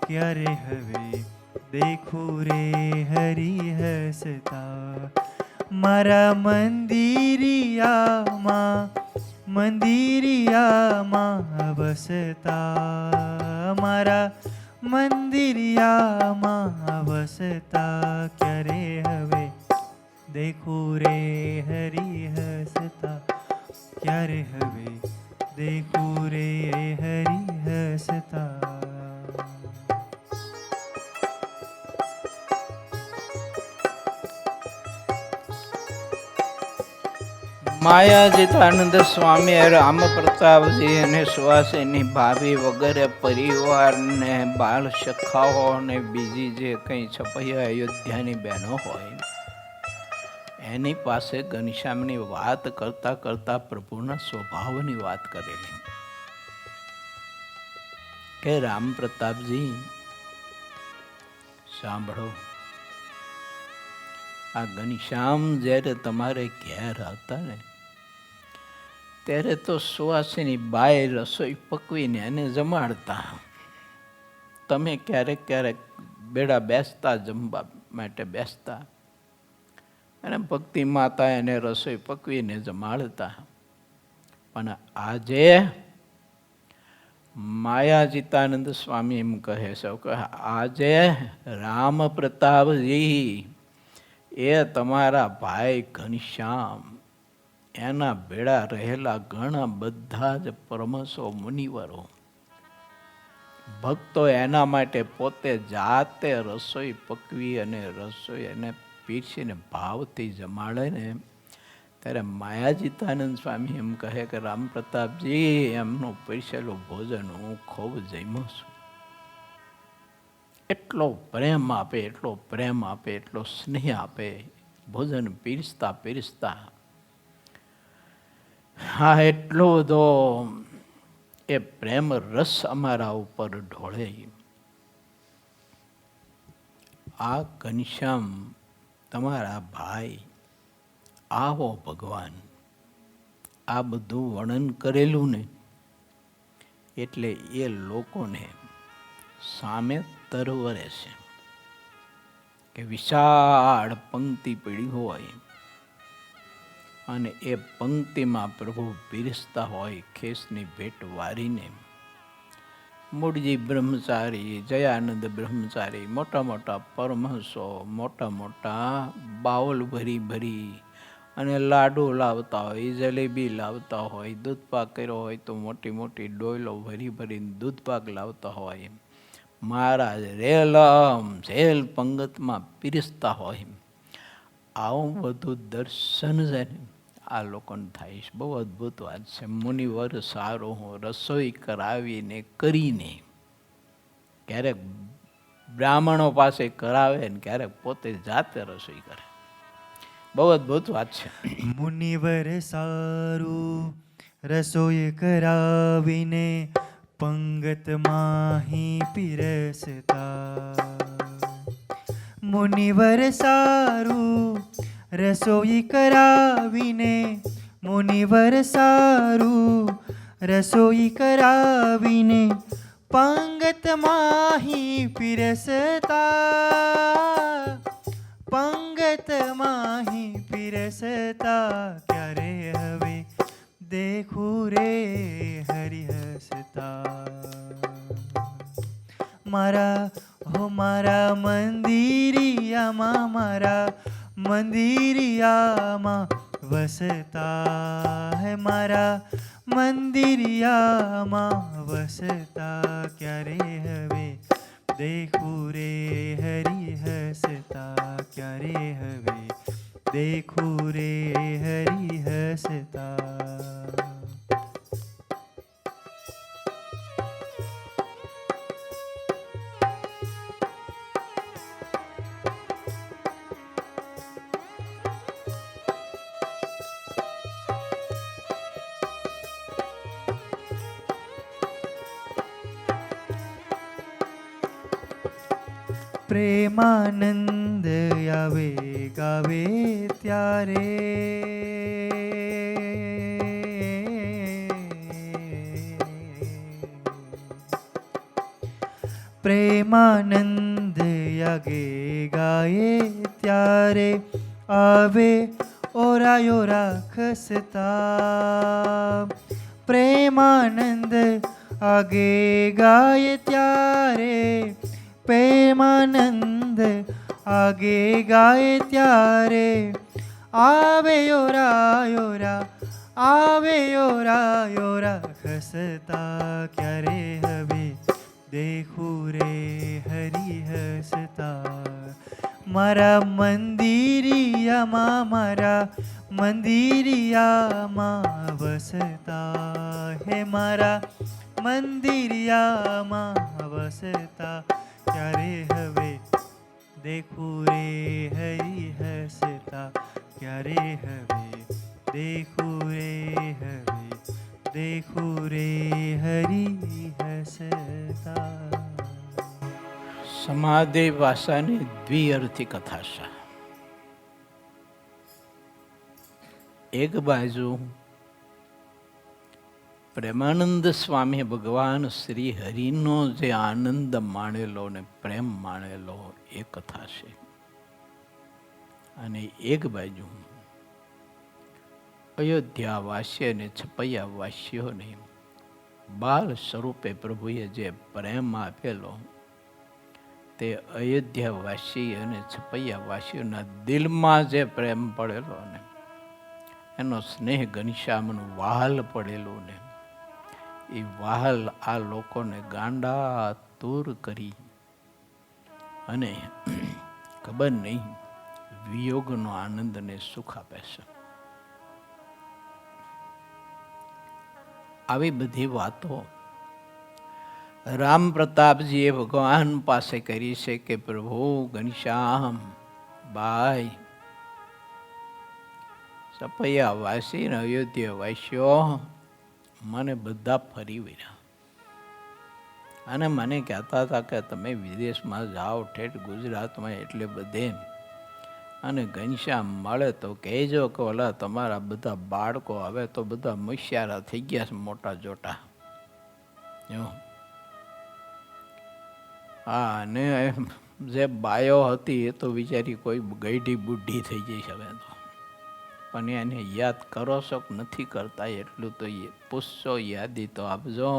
ક્યારે હવે દેખું રે હરી હસતા. મારા મંદિરિયામાં વસતા. મારા મંદિરિયામાં વસતા. ક્યારે હવે દેખું રે હરી હસતા. ક્યારે હવે દેખું રે હરી હસતા. માયાજીતાનંદ સ્વામી રામ પ્રતાપજી અને સુવાસીની ભાભી વગેરે પરિવારને બાળ સખાઓ અને બીજી જે કંઈ છપૈયા અયોધ્યાની બહેનો હોય એની પાસે ઘનશ્યામની વાત કરતા કરતા પ્રભુના સ્વભાવની વાત કરેલી કે રામ પ્રતાપજી સાંભળો, આ ઘનશ્યામ જ્યારે તમારે ઘેર હતા ને ત્યારે તો સુવાસીની બાઈ રસોઈ પકવીને એને જમાડતા. તમે ક્યારેક ક્યારેક બેડા બેસતા, જમવા માટે બેસતા અને ભક્તિ માતા એને રસોઈ પકવીને જમાડતા. પણ આજે માયાજીતાનંદ સ્વામી એમ કહે છે કે આજે રામ પ્રતાપજી એ તમારા ભાઈ ઘનશ્યામ એના ભેળા રહેલા ઘણા બધા જ પરમહંસો મુનિવરો ભક્તો એના માટે પોતે જાતે રસોઈ પકવી અને રસોઈ એને પીરસીને ભાવથી જમાડે ને ત્યારે માયાજીતાનંદ સ્વામી એમ કહે કે રામ પ્રતાપજી એમનું પીરસેલું ભોજન હું ખૂબ જમ્યો છું. એટલો પ્રેમ આપે, એટલો પ્રેમ આપે, એટલો સ્નેહ આપે ભોજન પીરસતા પીરસતા. હા, એટલો બધો એ પ્રેમ રસ અમારા ઉપર ઢોળે. આ ઘનશ્યામ તમારા ભાઈ, આવો ભગવાન, આ બધું વર્ણન કરેલું ને એટલે એ લોકોને સામે તરવરે છે કે વિશાળ પંક્તિ પડી હોય અને એ પંક્તિમાં પ્રભુ પીરસતા હોય ખેસની ભેટ વારીને. મૂળજી બ્રહ્મચારી, જયાનંદ બ્રહ્મચારી, મોટા મોટા પરમહંસો મોટા મોટા બાઉલ ભરી ભરી અને લાડુ લાવતા હોય, જલેબી લાવતા હોય, દૂધપાક કર્યો હોય તો મોટી મોટી ડોયલો ભરી ભરીને દૂધપાક લાવતા હોય. મહારાજ રેલમ ઝેલ પંગતમાં પીરસતા હોય. આવું બધું દર્શન છે ને આ લોકોને થાય છે. બહુ અદ્ભુત વાત છે. મુનિવર સારો હું રસોઈ કરાવીને કરીને, ક્યારેક બ્રાહ્મણો પાસે કરાવે ને ક્યારેક પોતે જાતે રસોઈ કરે. બહુ અદ્ભુત વાત છે. મુનિવર સારું રસોઈ કરાવીને પંગતમાં પીરસતા. મુનિવર સારું રસોઈ કરાવીને, મુનિવર સારું રસોઈ કરાવીને પંગતમાં પીરસતા. પંગતમાં પીરસતા. ક્યારે હવે દેખું રે હરિ હસતા. મારા હો મારા મંદિરિયામાં, મારા મંદિરિયામાં વસતા હે, મારા મંદિરિયામાં વસતા. ક્યારે હવે દેખું રે હરિ હસતા. ક્યારે હવે દેખું રે હરિ હસતા. પ્રેમાનંદ આવે ગાવે ત્યારે, પ્રેમાનંદ આગે ગાયે ત્યારે આવે ઓરાયો રાખસતા. પ્રેમાનંદ આગે ગાય ત્યારે, પ્રેમાનંદ આગે ગાય ત્યારે આવે યોરા યોરા, આવે યોરા યોરા હસતા. ક્યારે હવે દેખું રે હરિ હસતા. મારા મંદિરિયામાં, મારા મંદિરિયામાં વસતા હે મારા મંદિરિયામાં વસતા ક્યારે હવે દેખું રે હરી હસતા ક્યારે હવે દેખું રે હવે દેખું રે હરી હસતા. સમાધિ ભાષાની દ્વિઅર્થી કથા છે. એક બાજુ પ્રેમાનંદ સ્વામી ભગવાન શ્રી હરિનો જે આનંદ માણેલો ને પ્રેમ માણેલો એ કથા છે, અને એક બાજુ અયોધ્યા વાસી અને છપૈયા વાસીઓને બાલ સ્વરૂપે પ્રભુએ જે પ્રેમ આપેલો તે અયોધ્યા વાસી અને છપૈયા વાસીઓના દિલમાં જે પ્રેમ પડેલો ને એનો સ્નેહ ઘનશ્યામનું વહાલ પડેલું ને એ વહાલ આ લોકોને ગાંડા તૂર કરી અને ખબર નહીં વિયોગનો આનંદ ને સુખ આપે છે. આવી બધી વાતો રામ પ્રતાપજીએ ભગવાન પાસે કરી છે કે પ્રભુ ઘનશ્યામ ભાઈ સપૈયા વાસી ને અયોધ્યા વાસ્યો મને બધા ફરી વળ્યા અને મને કહેતા હતા કે તમે વિદેશમાં જાઓ ઠેઠ ગુજરાતમાં એટલે બધે, અને ઘનશ્યામ મળે તો કહેજો કે ઓલા તમારા બધા બાળકો હવે તો બધા મુશિયારા થઈ ગયા છે મોટા જોટા. હા, અને જે બાયો હતી એ તો વિચારી કોઈ ગઈઢી બુઢી થઈ જઈ હવે તો, પણ એને યાદ કરો છો કે નથી કરતા એટલું તો પૂછશો, યાદી તો આપજો.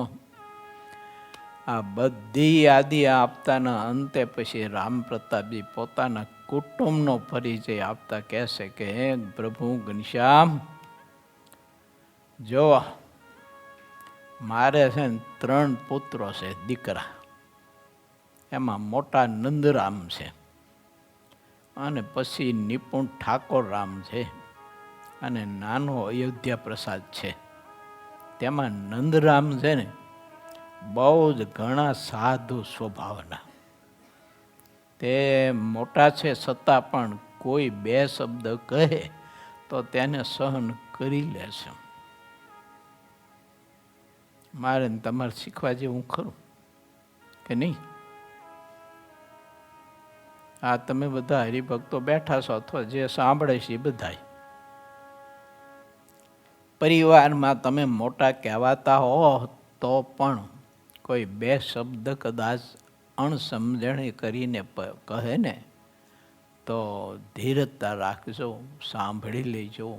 આ બધી યાદી આપતાના અંતે પછી રામ પ્રતાપજી પોતાના કુટુંબનો પરિચય આપતા કહેશે કે હે પ્રભુ ઘનશ્યામ, જો મારે છે ને 3 પુત્રો છે દીકરા, એમાં મોટા નંદરામ છે અને પછી નિપુણ ઠાકોર રામ છે અને નાનો અયોધ્યા પ્રસાદ છે. તેમાં નંદરામ છે ને બહુ જ ઘણા સાધુ સ્વભાવના, તે મોટા છે છતાં પણ કોઈ 2 શબ્દ કહે તો તેને સહન કરી લે છે. મારે તમારે શીખવા જેવું ખરું કે નહીં? આ તમે બધા હરિભક્તો બેઠા છો અથવા જે સાંભળે છે એ બધા પરિવારમાં તમે મોટા કહેવાતા હો તો પણ કોઈ 2 શબ્દ કદાચ અણસમજણી કરીને કહે ને તો ધીરજતા રાખજો, સાંભળી લેજો.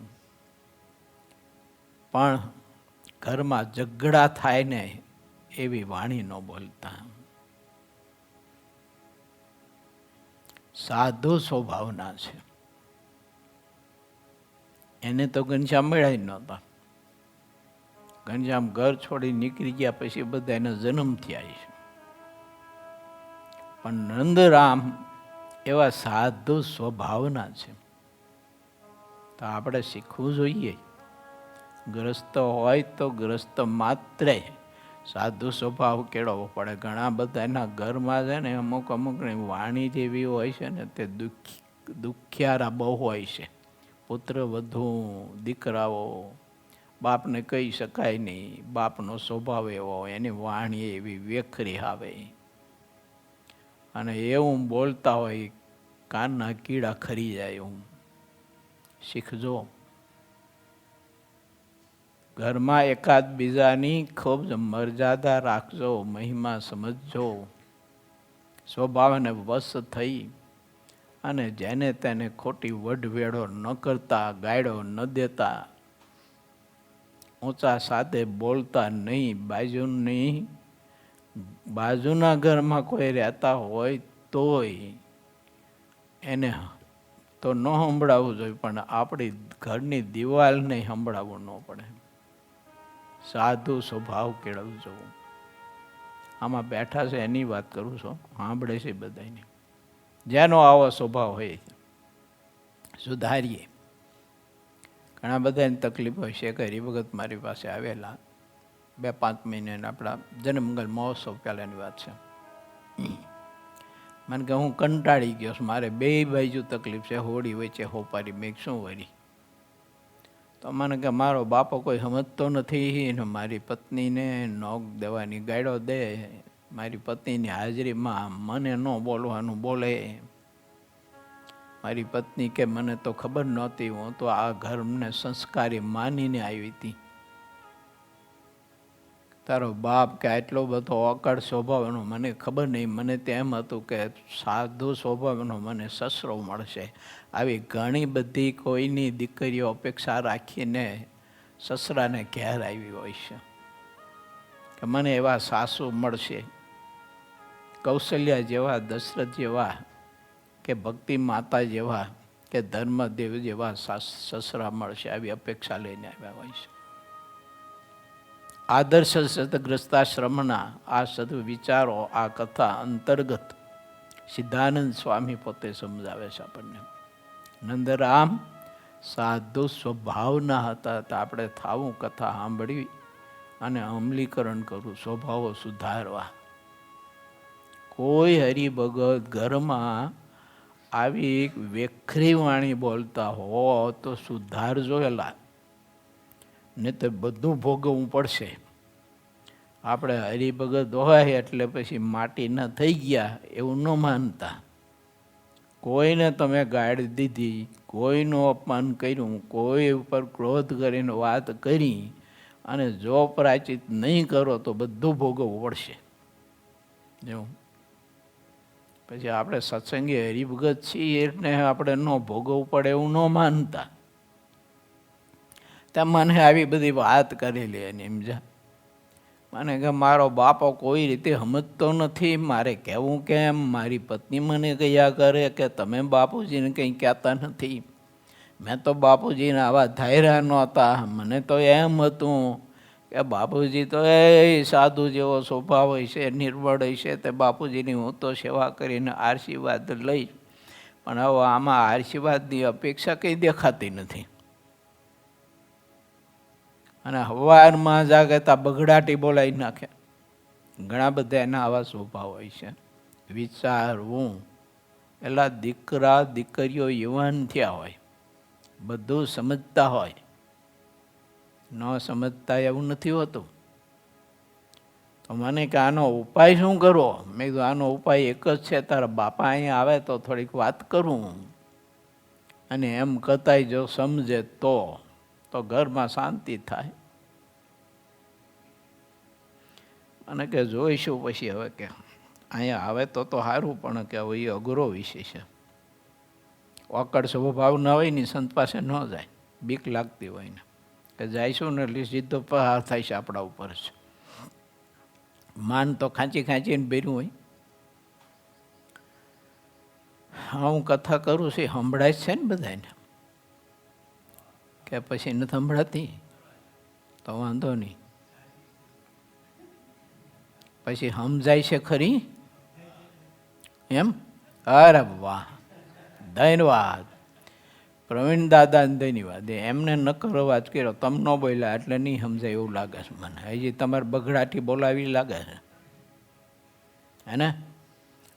પણ ઘરમાં ઝઘડા થાય ને એવી વાણી ન બોલતા. સાધુ સ્વભાવના છે. એને તો ઘનશ્યામ મળ્યા જ નહોતા. ઘનશ્યામ ઘર છોડી નીકળી ગયા પછી બધા એના જન્મ થયા છે. પણ નંદરામ એવા સાધુ સ્વભાવના છે. તો આપણે શીખવું જોઈએ. ગ્રસ્ત હોય તો ગ્રસ્ત માત્રે સાધુ સ્વભાવ કેળવવો પડે. ઘણા બધા એના ઘરમાં છે ને અમુકની વાણી જેવી હોય છે ને તે દુખિયારા બહુ હોય છે. પુત્ર વધુ, દીકરાઓ, બાપને કહી શકાય નહીં, બાપનો સ્વભાવ એવો, એની વાણી એવી વેખરી આવે અને એવું બોલતા હોય કાનના કીડા ખરી જાય. એવું શીખજો. ઘરમાં એકાદ બીજાની ખૂબ જ મર્યાદા રાખજો, મહિમા સમજજો, સ્વભાવને વશ થઈ અને જેને તેને ખોટી વઢવેડો ન કરતા, ગાયડો ન દેતા, ઊંચા સાથે બોલતા નહીં. બાજુના ઘરમાં કોઈ રહેતા હોય તોય એને તો ન સંભળાવવું જોઈએ, પણ આપણી ઘરની દિવાલને સંભળાવવું ન પડે. સાધુ સ્વભાવ કેળવજો. આમાં બેઠા છે એની વાત કરું છું, સાંભળે છે બધાની. જેનો આવો સ્વભાવ હોય સુધારીએ. ઘણા બધાની તકલીફ હોય છે. કે હરિભગત મારી પાસે આવેલા 2-5 મહિને આપણા જન્મમંગલ મહોત્સવ પહેલાંની વાત છે. મને કે હું કંટાળી ગયો છું, મારે બે બાજુ તકલીફ છે, હોળી વચ્ચે હોપારી મેં શું વળી. તો મને કે મારો બાપો કોઈ સમજતો નથી ને મારી પત્નીને નોક દેવાની ગાળો દે, મારી પત્નીની હાજરીમાં મને ન બોલવાનું બોલે. મારી પત્ની કે મને તો ખબર નહોતી, હું તો આ ઘરને સંસ્કારી માનીને આવી હતી. તારો બાપ કે આટલો બધો અકળ સ્વભાવનો મને ખબર નહીં, મને તેમ હતું કે સાધુ સ્વભાવનો મને સસરો મળશે. આવી ઘણી બધી કોઈની દીકરીઓ અપેક્ષા રાખીને સસરાને ઘેર આવી હોય છે કે મને એવા સાસુ મળશે, કૌશલ્યા જેવા, દશરથ જેવા, કે ભક્તિ માતા જેવા, કે ધર્મદેવ જેવા સસરા મળશે, આવી અપેક્ષા લઈને આવ્યા હોય છે. આદર્શ સતગ્રસ્તાશ્રમના આ સદવિચારો, આ કથા અંતર્ગત સિદ્ધાનંદ સ્વામી પોતે સમજાવે છે આપણને. નંદરામ સાધુ સ્વભાવના હતા, તો આપણે થાવું કથા સાંભળવી અને અમલીકરણ કરવું, સ્વભાવો સુધારવા. કોઈ હરિભગત ઘરમાં આવી વેખરી વાણી બોલતા હો તો સુધારજો એલા, ને તો બધું ભોગવવું પડશે. આપણે હરિભગત હોય એટલે પછી માટીના થઈ ગયા એવું ન માનતા. કોઈને તમે ગાળી દીધી, કોઈનું અપમાન કર્યું, કોઈ ઉપર ક્રોધ કરીને વાત કરી અને જો પ્રાયચિત નહીં કરો તો બધું ભોગવવું પડશે. એવું પછી આપણે સત્સંગી હરિભગત છીએ એટલે આપણે ન ભોગવવું પડે એવું ન માનતા. ત્યાં મને આવી બધી વાત કરેલી એની સમજા. મને કે મારો બાપો કોઈ રીતે સમજતો નથી, મારે કહેવું કેમ. મારી પત્ની મને કહ્યા કરે કે તમે બાપુજીને કંઈ કહેતા નથી. મેં તો બાપુજીને આવા ધાર્યા નહોતા. મને તો એમ હતું કે બાપુજી તો એ સાધુ જેવો સ્વભાવ હોય છે, નિર્બળ હોય છે, તે બાપુજીની હું તો સેવા કરીને આશીર્વાદ લઈશ. પણ હવે આમાં આશીર્વાદની અપેક્ષા કંઈ દેખાતી નથી. અને હવારમાં જાગતા બગડાટી બોલાવી નાખે. ઘણા બધા એના આવા સ્વભાવ હોય છે. વિચારવું એટલે દીકરા દીકરીઓ યુવાન થયા હોય, બધું સમજતા હોય, ન સમજતા એવું નથી હોતું. તો મને કે આનો ઉપાય શું કરવો? મેં કીધું આનો ઉપાય એક જ છે, તારા બાપા અહીંયા આવે તો થોડીક વાત કરું, અને એમ કતાય જો સમજે તો ઘરમાં શાંતિ થાય. અને કે જોઈશું પછી હવે કે અહીંયા આવે તો સારું, પણ કે હવે એ અઘરો વિષય છે. ઓકળ સ્વભાવ ના હોય ને સંત પાસે ન જાય, બીક લાગતી હોય ને, કે જઈશું ને એટલે સીધો પ્રહાર થાય છે આપણા ઉપર જ. માન તો ખાંચી ખાંચીને ભર્યું હોય. હા, હું કથા કરું છું, સંભળાય છે ને બધાને, કે પછી નથી સંભળાતી તો વાંધો નહીં. પછી સમજાય છે ખરી એમ? અરે વાહ, ધન્યવાદ પ્રવીણ દાદાને, ધન્યવાદ. એમને નકર અવાજ કર્યો, તમે ન બોલ્યા એટલે નહીં સમજાય એવું લાગે છે મને. હજી તમારે બગડાટી બોલાવી લાગે છે હે ને?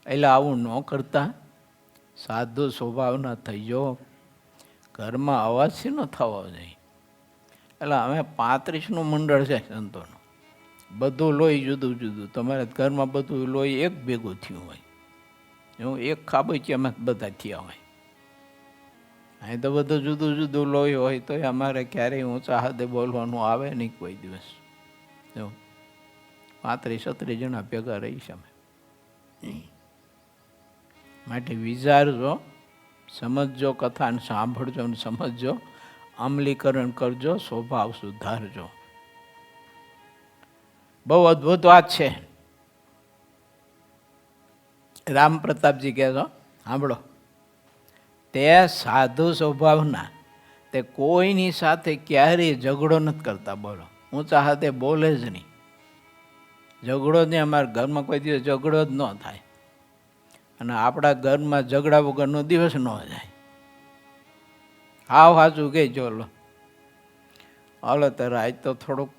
એટલે આવું ન કરતા, સાધુ સ્વભાવના થઈ જાઓ. ઘરમાં અવાજ છે ન થવો જોઈએ. એટલે અમે 35નું મંડળ છે સંતોનું. બધું લોહી જુદું જુદું. તમારે ઘરમાં બધું લોહી એક ભેગું થયું હોય. એવું એક ખાબોચિયામાં બધા થયા હોય. અહીં તો બધું જુદું જુદું લોહી હોય તો અમારે ક્યારેય ઊંચા હાથે બોલવાનું આવે નહીં કોઈ દિવસ. એવું 35-36 જણા ભેગા રહીશ અમે. માટે વિચારજો, સમજજો, કથાને સાંભળજો ને સમજજો, અમલીકરણ કરજો, સ્વભાવ સુધારજો. બહુ અદ્ભુત વાત છે. રામ પ્રતાપજી કહે છો, સાંભળો. તે સાધુ સ્વભાવના, તે કોઈની સાથે ક્યારેય ઝઘડો નથી કરતા. બોલો, ઊંચા હાથે બોલે જ નહીં. ઝઘડો જ નહીં. અમારા ઘરમાં કોઈ દિવસ ઝઘડો જ ન થાય. અને આપણા ઘરમાં ઝઘડા વગરનો દિવસ ન જાય. હાવ સાચું કહેજો. લો હાલો તો આજ તો થોડુંક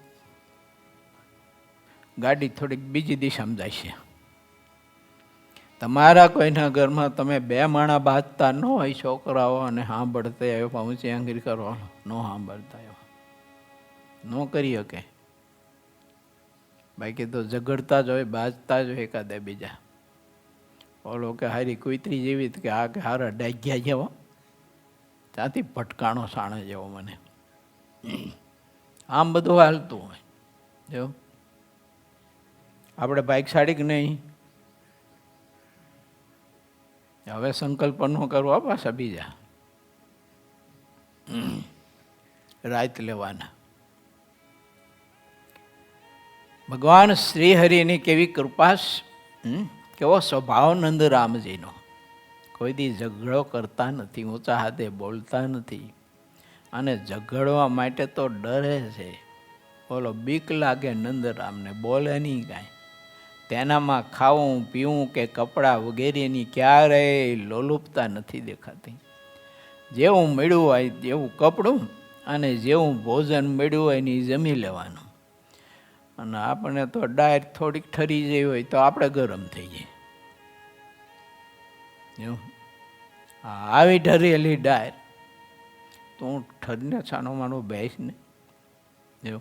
ગાડી થોડીક બીજી દિશામાં જાય છે. તમારા કોઈના ઘરમાં તમે 2 માણા બાંધતા ન હોય, છોકરાઓ અને સાંભળતા એવા ઊંચી આંગળી કરો, ન સાંભળતા એવા ન કરી શકે. બાકી તો ઝઘડતા જ હોય, બાજતા જ હોય એકાદે બીજા. ઓલો કે હારી કુતરી જેવી કે આ કે હારા ડાગ્યા જેવો, ત્યાંથી ભટકાણો સાણે જેવો મને. આમ બધું હાલતું હોય. જો આપણે બાઇક સાડી કે નહીં, હવે સંકલ્પ ન કરવા પાછા બીજા રાત લેવાના. ભગવાન શ્રી હરિની કેવી કૃપા, કેવો સ્વભાવ નંદરામજીનો. કોઈ દી ઝઘડો કરતા નથી, ઊંચા હાથે બોલતા નથી, અને ઝઘડવા માટે તો ડરે છે. બોલો બીક લાગે નંદરામને, બોલે નહીં કાંઈ. તેનામાં ખાવું પીવું કે કપડાં વગેરેની ક્યારેય લોલુપતા નથી દેખાતી. જેવું મળ્યું હોય જેવું કપડું અને જેવું ભોજન મળ્યું હોય ને એ જમી લેવાનું. અને આપણે તો ડાયર થોડીક ઠરી જઈ હોય તો આપણે ગરમ થઈ જાય. આવી ઠરેલી ડાયર તો હું ઠરીને છાનો માનો બેસ ને. જો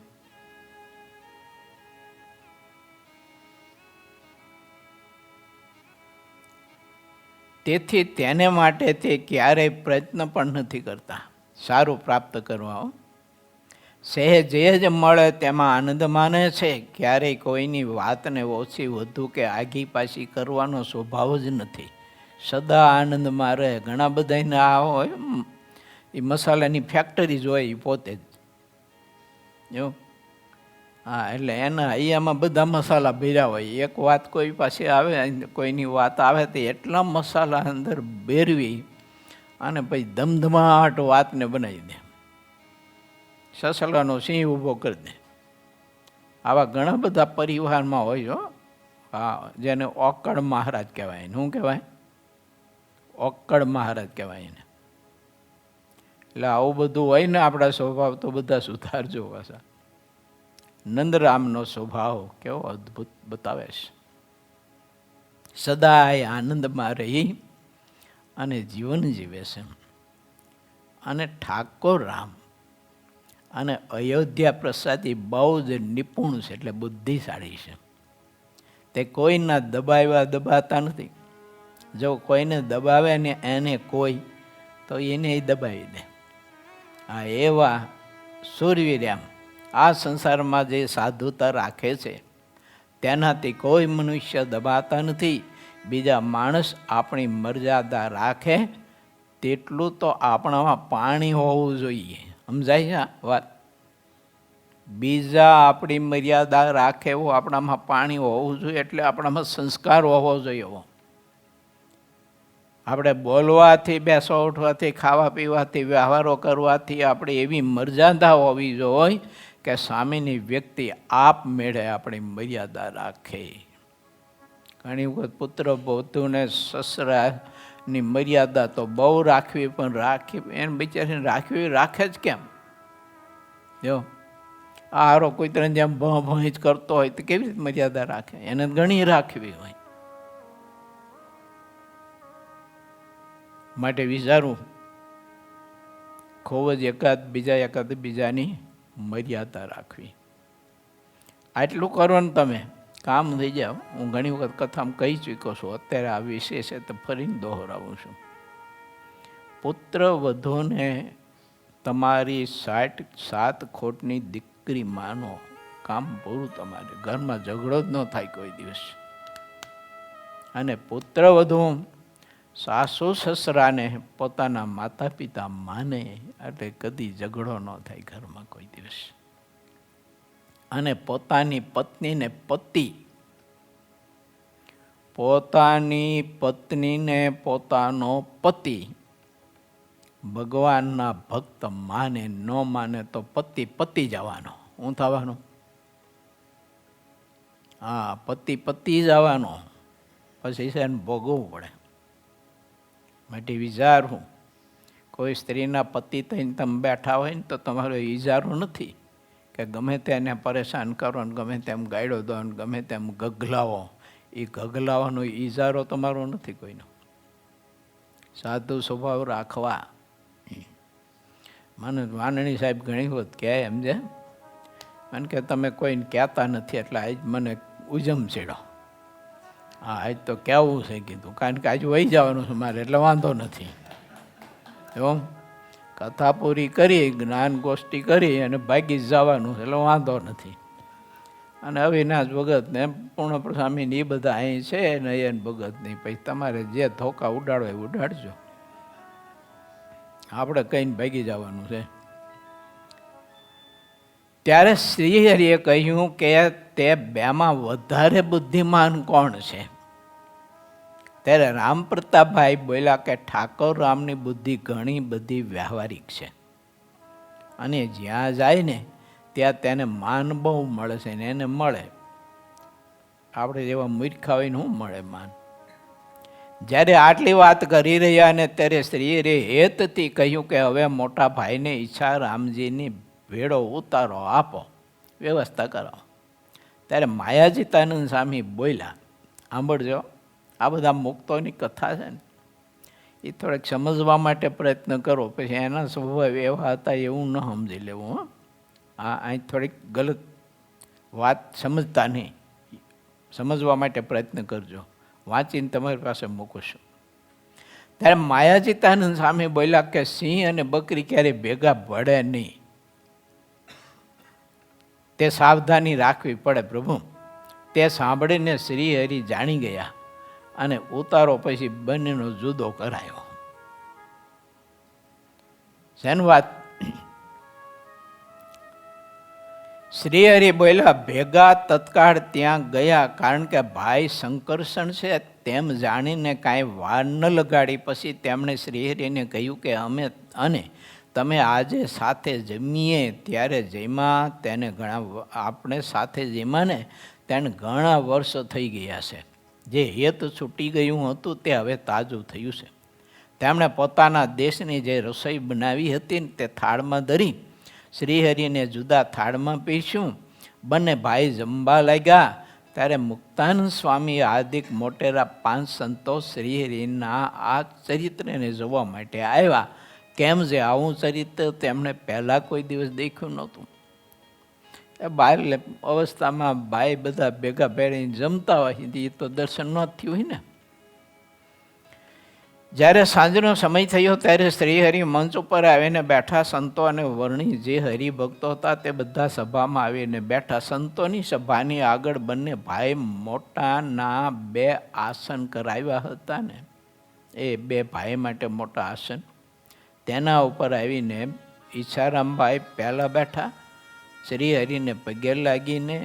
તેથી તેને માટે તે ક્યારેય પ્રયત્ન પણ નથી કરતા સારું પ્રાપ્ત કરવા. સહેજ જ મળે તેમાં આનંદ માને છે. ક્યારેય કોઈની વાતને ઓછી વધુ કે આગી પાછી કરવાનો સ્વભાવ જ નથી. સદા આનંદમાં રહે. ઘણા બધાને આ હોય, એ મસાલાની ફેક્ટરી જ હોય એ પોતે જ. જો હા, એટલે એના અહીંયામાં બધા મસાલા ભર્યા હોય. એક વાત કોઈ પાસે આવે, કોઈની વાત આવે તો એટલા મસાલા અંદર ભેરવી અને પછી ધમધમાટ વાતને બનાવી દે, સસલાનો સિંહ ઊભો કરી દે. આવા ઘણા બધા પરિવારમાં હોય. હા, જેને ઓકળ મહારાજ કહેવાય. શું કહેવાય? ઓકળ મહારાજ કહેવાય એને. એટલે આવું બધું હોય ને, આપણા સ્વભાવ તો બધા સુધારજો પાછા. નંદરામનો સ્વભાવ કેવો અદ્ભુત બતાવે છે. સદાય આનંદમાં રહી અને જીવન જીવે છે. અને ઠાકોર રામ અને અયોધ્યા પ્રસાદી બહુ જ નિપુણ છે, એટલે બુદ્ધિશાળી છે. તે કોઈના દબાતા નથી. જો કોઈને દબાવે ને એને કોઈ, તો એને દબાવી દે. આ એવા શૂરવીર એમ આ સંસારમાં જે સાધુતા રાખે છે તેનાથી કોઈ મનુષ્ય દબાતા નથી. બીજા માણસ આપણી મર્યાદા રાખે તેટલું તો આપણામાં પાણી હોવું જોઈએ. સમજાય છે આ વાત? બીજા આપણી મર્યાદા રાખે એવું આપણામાં પાણી હોવું જોઈએ, એટલે આપણામાં સંસ્કાર હોવો જોઈએ. આપણે બોલવાથી, બેસવા ઉઠવાથી, ખાવા પીવાથી, વ્યવહારો કરવાથી આપણી એવી મર્યાદા હોવી જોઈએ કે સામેની વ્યક્તિ આપમેળે આપણી મર્યાદા રાખે. ઘણી વખત પુત્ર વધુને સસરાની મર્યાદા તો બહુ રાખવી, પણ રાખી એને બિચારીને રાખે જ કેમ? જો આ હારો કોઈ તરફ જેમ ભ જ કરતો હોય તો કેવી રીતે મર્યાદા રાખે? એને ઘણી રાખવી હોય. માટે વિચારવું, ખૂબ જ એકાદ બીજાની મર્યાદા રાખવી. આટલું કરો ને તમે કામ થઈ જાવ. હું ઘણી વખત કથામાં કહી ચૂક્યો છું, અત્યારે આ વિષય છે તો ફરીને દોહરાવું છું. પુત્ર વધુને તમારી 7 ખોટની દીકરી માનો, કામ પૂરું. તમારે ઘરમાં ઝઘડો જ ન થાય કોઈ દિવસ. અને પુત્ર વધુ સાસુ સસરાને પોતાના માતા પિતા માને, એટલે કદી ઝઘડો ન થાય ઘરમાં કોઈ દિવસ. અને પોતાની પત્નીને પોતાનો પતિ ભગવાનના ભક્ત માને. ન માને તો પતિ જવાનો. શું થવાનું? હા, પતિ જવાનો. પછી છે એને ભોગવવું પડે. માટે વિચારવું, કોઈ સ્ત્રીના પતિ થઈને તમે બેઠા હોય ને તો તમારો ઈજારો નથી. કે ગમે તેને પરેશાન કરો ને ગમે તેમ ગાયડો દો ને ગમે તેમ ગગલાવો, એ ગગલાવાનો ઈજારો તમારો નથી કોઈનો. સાધુ સ્વભાવ રાખવા. મને વાનણી સાહેબ ઘણી વખત કહે એમ છે, મને કે તમે કોઈને કહેતા નથી એટલે આજ મને ઉજમ છેડો. હા, આજ તો કહેવું છે કીધું, કારણ કે આજ વહી જવાનું છે મારે એટલે વાંધો નથી. એવું કથા પૂરી કરી, જ્ઞાન ગોષ્ઠી કરી અને ભાગી જ જવાનું છે એટલે વાંધો નથી. અને અવિનાશ ભગત ને પૂર્ણ સ્વામી ને એ બધા અહીં છે નયન ભગત નહીં, પછી તમારે જે ધોકા ઉડાડો એ ઉડાડજો, આપણે કહીને ભાગી જવાનું છે. ત્યારે શ્રીહરિએ કહ્યું કે તે બેમાં વધારે બુદ્ધિમાન કોણ છે? ત્યારે રામ પ્રતાપભાઈ બોલ્યા કે ઠાકોર રામની બુદ્ધિ ઘણી બધી વ્યવહારિક છે અને જ્યાં જાય ને ત્યાં તેને માન બહુ મળે છે ને એને મળે. આપણે જેવા મૂર્ખા હોય ને શું મળે માન? જ્યારે આટલી વાત કરી રહ્યા ને ત્યારે શ્રીહરિએ હેતથી કહ્યું કે હવે મોટા ભાઈને ઈચ્છા રામજીની ભેળો ઉતારો આપો, વ્યવસ્થા કરો. ત્યારે માયાજીતાનંદ સ્વામી બોલ્યા, સાંભળજો, આ બધા મુક્તોની કથા છે ને એ થોડેક સમજવા માટે પ્રયત્ન કરો, પછી એના સ્વભાવ એવા હતા એવું ન સમજી લેવું. અહીં થોડીક ગલત વાત સમજતા નહીં, સમજવા માટે પ્રયત્ન કરજો, વાંચીને તમારી પાસે મૂકું છું. ત્યારે માયાજીતાનંદ સ્વામી બોલ્યા કે સિંહ અને બકરી ક્યારેય ભેગા ભળે નહીં, તે સાવધાની રાખવી પડે પ્રભુ. તે સાંભળીને શ્રીહરિ જાણી ગયા અને ઉતારો પછી બંનેનો જુદો કરાયો. શેની વાત? શ્રીહરિ બોલ્યા ભેગા તત્કાળ ત્યાં ગયા, કારણ કે ભાઈ શંકરષણ છે તેમ જાણીને કાંઈ વાર ન લગાડી પછી તેમણે શ્રીહરિને કહ્યું કે અમે તમે આજે સાથે જમીએ. ત્યારે જમ્યા તેને આપણે સાથે જમ્યા ને તેને ઘણા વર્ષો થઈ ગયા છે. જે હેત છૂટી ગયું હતું તે હવે તાજું થયું છે. તેમણે પોતાના દેશની જે રસોઈ બનાવી હતી ને તે થાળમાં ધરી શ્રીહરિને જુદા થાળમાં પીશું. બંને ભાઈ જમવા લાગ્યા. ત્યારે મુક્તાનંદ સ્વામી હાર્દિક મોટેરા 5 સંતો શ્રીહરિના આ ચરિત્રને જોવા માટે આવ્યા. કેમ જે આવું ચરિત્ર તેમણે પહેલાં કોઈ દિવસ દેખ્યું નહોતું. એ બાર અવસ્થામાં ભાઈ બધા ભેગા ભેળીને જમતા હોય એ તો દર્શન ન થયું હોય ને. જ્યારે સાંજનો સમય થયો ત્યારે શ્રીહરિ મંચ ઉપર આવીને બેઠા. સંતો અને વર્ણી જે હરિભક્તો હતા તે બધા સભામાં આવીને બેઠા. સંતોની સભાની આગળ બંને ભાઈ મોટાના 2 આસન કરાવ્યા હતા ને, એ 2 ભાઈ માટે મોટા આસન, તેના ઉપર આવીને ઈચ્છારામભાઈ પહેલાં બેઠા. શ્રીહરિને પગે લાગીને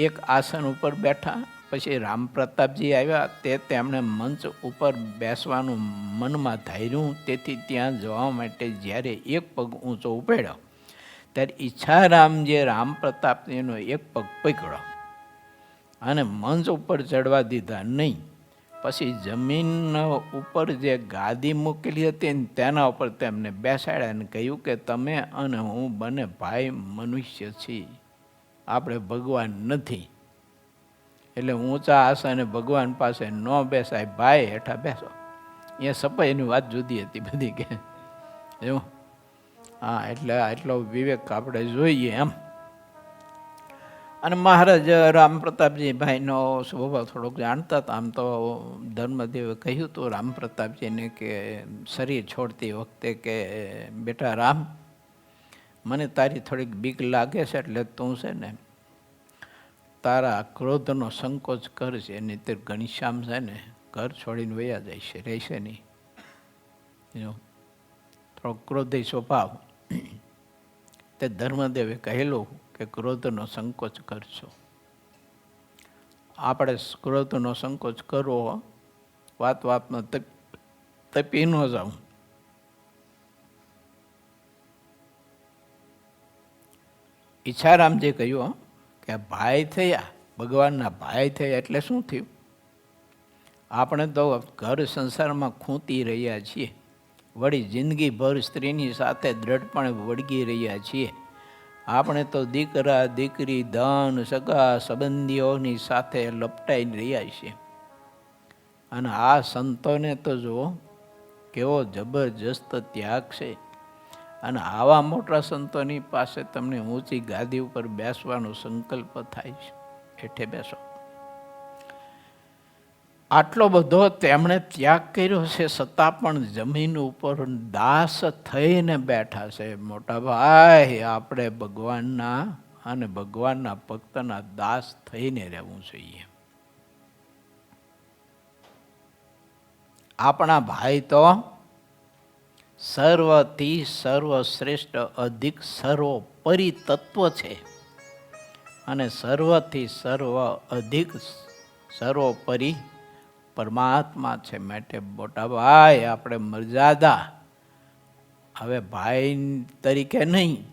એક આસન ઉપર બેઠા. પછી રામ પ્રતાપજી આવ્યા. તે તેમણે મંચ ઉપર બેસવાનું મનમાં ધાર્યું, તેથી ત્યાં જવા માટે જ્યારે એક પગ ઊંચો ઉપાડ્યો ત્યારે ઈચ્છારામજીએ રામ પ્રતાપજીનો એક પગ પકડ્યો અને મંચ ઉપર ચડવા દીધા નહીં. પછી જમીન ઉપર જે ગાદી મૂકેલી હતી ને તેના ઉપર તેમને બેસાડ્યા અને કહ્યું કે તમે અને હું બંને ભાઈ મનુષ્ય છીએ, આપણે ભગવાન નથી, એટલે ઊંચા આસને ભગવાન પાસે ન બેસાય, ભાઈ હેઠા બેસો. એ સપાઈની વાત જુદી હતી બધી કે એવું. હા, એટલે આટલો વિવેક આપણે જોઈએ એમ. અને મહારાજ રામ પ્રતાપજી ભાઈનો સ્વભાવ થોડોક જાણતા હતા. આમ તો ધર્મદેવે કહ્યું હતું રામ પ્રતાપજીને કે શરીર છોડતી વખતે કે બેટા રામ, મને તારી થોડીક બીક લાગે છે, એટલે તું છે ને તારા ક્રોધનો સંકોચ કરશે, નહીંતર ઘનશ્યામ છે ને ઘર છોડીને વયા જાય છે, રહેશે નહીં. થોડો ક્રોધી સ્વભાવ. તે ધર્મદેવે કહેલું કે ક્રોધનો સંકોચ કરશો. આપણે ક્રોધનો સંકોચ કરવો, વાતમાં તપી ન જાઉં. ઈચ્છારામજી કહ્યું કે ભાઈ થયા, ભગવાનના ભાઈ થયા એટલે શું થયું? આપણે તો ઘર સંસારમાં ખૂંતી રહ્યા છીએ, વળી જિંદગીભર સ્ત્રીની સાથે દ્રઢપણે વળગી રહ્યા છીએ. આપણે તો દીકરા દીકરી ધન સગા સંબંધીઓની સાથે લપટાઈને રહ્યા છીએ. અને આ સંતોને તો જુઓ કેવો જબરજસ્ત ત્યાગ છે. અને આવા મોટા સંતોની પાસે તમને ઊંચી ગાદી ઉપર બેસવાનો સંકલ્પ થાય છે. હેઠે બેસો. આટલો બધો તેમણે ત્યાગ કર્યો છે, છતાં પણ જમીન ઉપર દાસ થઈને બેઠા છે. મોટા ભાઈ, આપણે ભગવાનના અને ભગવાનના ભક્તના દાસ થઈને રહેવું જોઈએ. આપણા ભાઈ તો સર્વથી સર્વશ્રેષ્ઠ અધિક સર્વોપરી તત્વ છે અને સર્વથી સર્વ અધિક સર્વોપરી પરમાત્મા છે. માટે મોટા ભાઈ, આપણે મર્યાદા હવે ભાઈ તરીકે નહીં,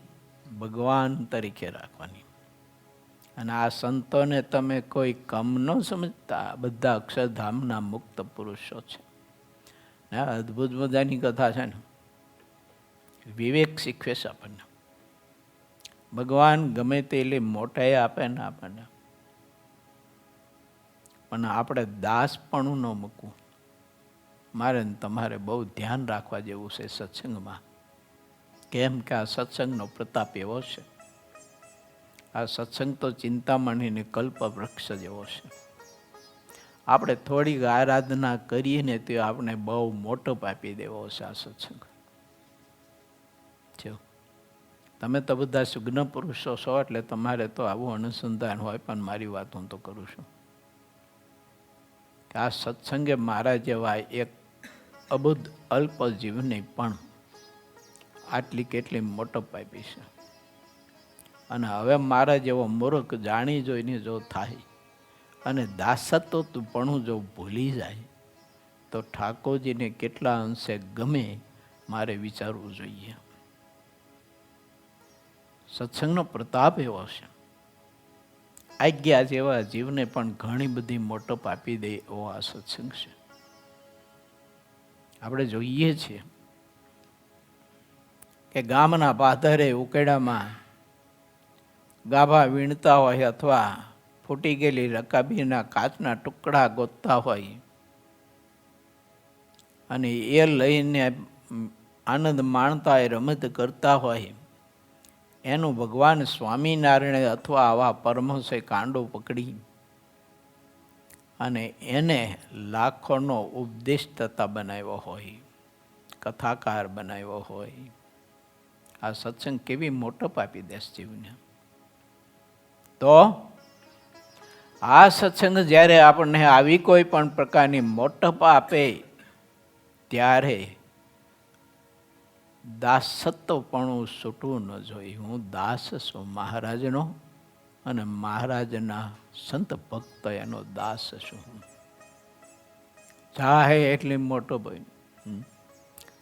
ભગવાન તરીકે રાખવાની. અને આ સંતોને તમે કોઈ કમ ન સમજતા, બધા અક્ષરધામના મુક્ત પુરુષો છે. અદ્ભુત મજાની કથા છે ને, વિવેક શીખવે છે આપણને. ભગવાન ગમે તે મોટાઈ આપે ને આપણને, પણ આપણે દાસપણું ન મૂકવું. મારે તમારે બહુ ધ્યાન રાખવા જેવું છે સત્સંગમાં. કેમ કે આ સત્સંગનો પ્રતાપ એવો છે. આ સત્સંગ તો ચિંતામણીને કલ્પ વૃક્ષ જેવો છે. આપણે થોડીક આરાધના કરીએ ને તો આપણે બહુ મોટો પાપી દેવો છે આ સત્સંગ. તમે તો બધા સુગ્ન પુરુષો છો, એટલે તમારે તો આવું અનુસંધાન હોય, પણ મારી વાત હું તો કરું છું. આ સત્સંગે મારા જેવા એક અબુદ્ધ અલ્પ જીવને પણ આટલી કેટલી મોટો પાપી છે. અને હવે મારા જેવો મૂર્ખ જાણી જોઈને જો થાય અને દાસત્વ પણ જો ભૂલી જાય તો ઠાકોરજીને કેટલા અંશે ગમે મારે વિચારવું જોઈએ. સત્સંગનો પ્રતાપ એવો છે. આજ્ઞા જેવા જીવને પણ ઘણી બધી મોટો પાપી દે એવો આ સત્સંગ છે. આપણે જોઈએ છીએ કે ગામના પાદરે ઉકેડામાં ગાભા વીણતા હોય અથવા ફૂટી ગયેલી રકાબીના કાચના ટુકડા ગોતતા હોય અને એ લઈને આનંદ માણતા હોય, રમત કરતા હોય, એનું ભગવાન સ્વામિનારાયણ અથવા આવા પરમહંસે કાંડો પકડી અને એને લાખોનો ઉપદેશતા બનાવ્યો હોય, કથાકાર બનાવ્યો હોય. આ સત્સંગ કેવી મોટો પાપી દેશ જીવને. તો આ સત્સંગ જ્યારે આપણને આવી કોઈ પણ પ્રકારની મોટપ આપે ત્યારે દાસત્વપણું છૂટવું ન જોઈએ. હું દાસ છું મહારાજનો અને મહારાજના સંત ભક્ત એનો દાસ છું. ચાહે એટલી મોટો ભાઈ,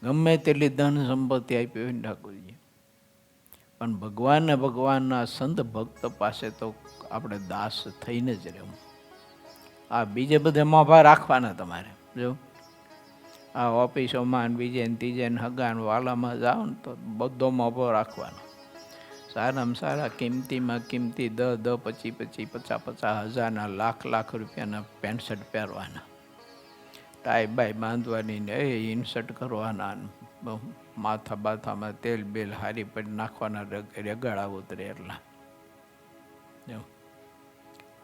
ગમે તેટલી ધન સંપત્તિ આપી હોય ઠાકોરજી, પણ ભગવાનને ભગવાનના સંત ભક્ત પાસે તો આપણે દાસ થઈને જ રહેવું. આ બીજે બધે મોભા રાખવાના તમારે. જો આ ઓફિસોમાં બીજે ત્રીજે હગાન વાલામાં જાઓ ને તો બધો મોભો રાખવાનો. સારામાં સારા કિંમતીમાં કિંમતી 10 25 50 હજારના લાખ રૂપિયાના પેન્ટ શર્ટ પહેરવાના, ટાઈ બાય બાંધવાની ને ઇન્સર્ટ કરવાના, માથા બાથામાં તેલ બેલ હારી પડી નાખવાના, રેગાડા ઉતરે એટલા.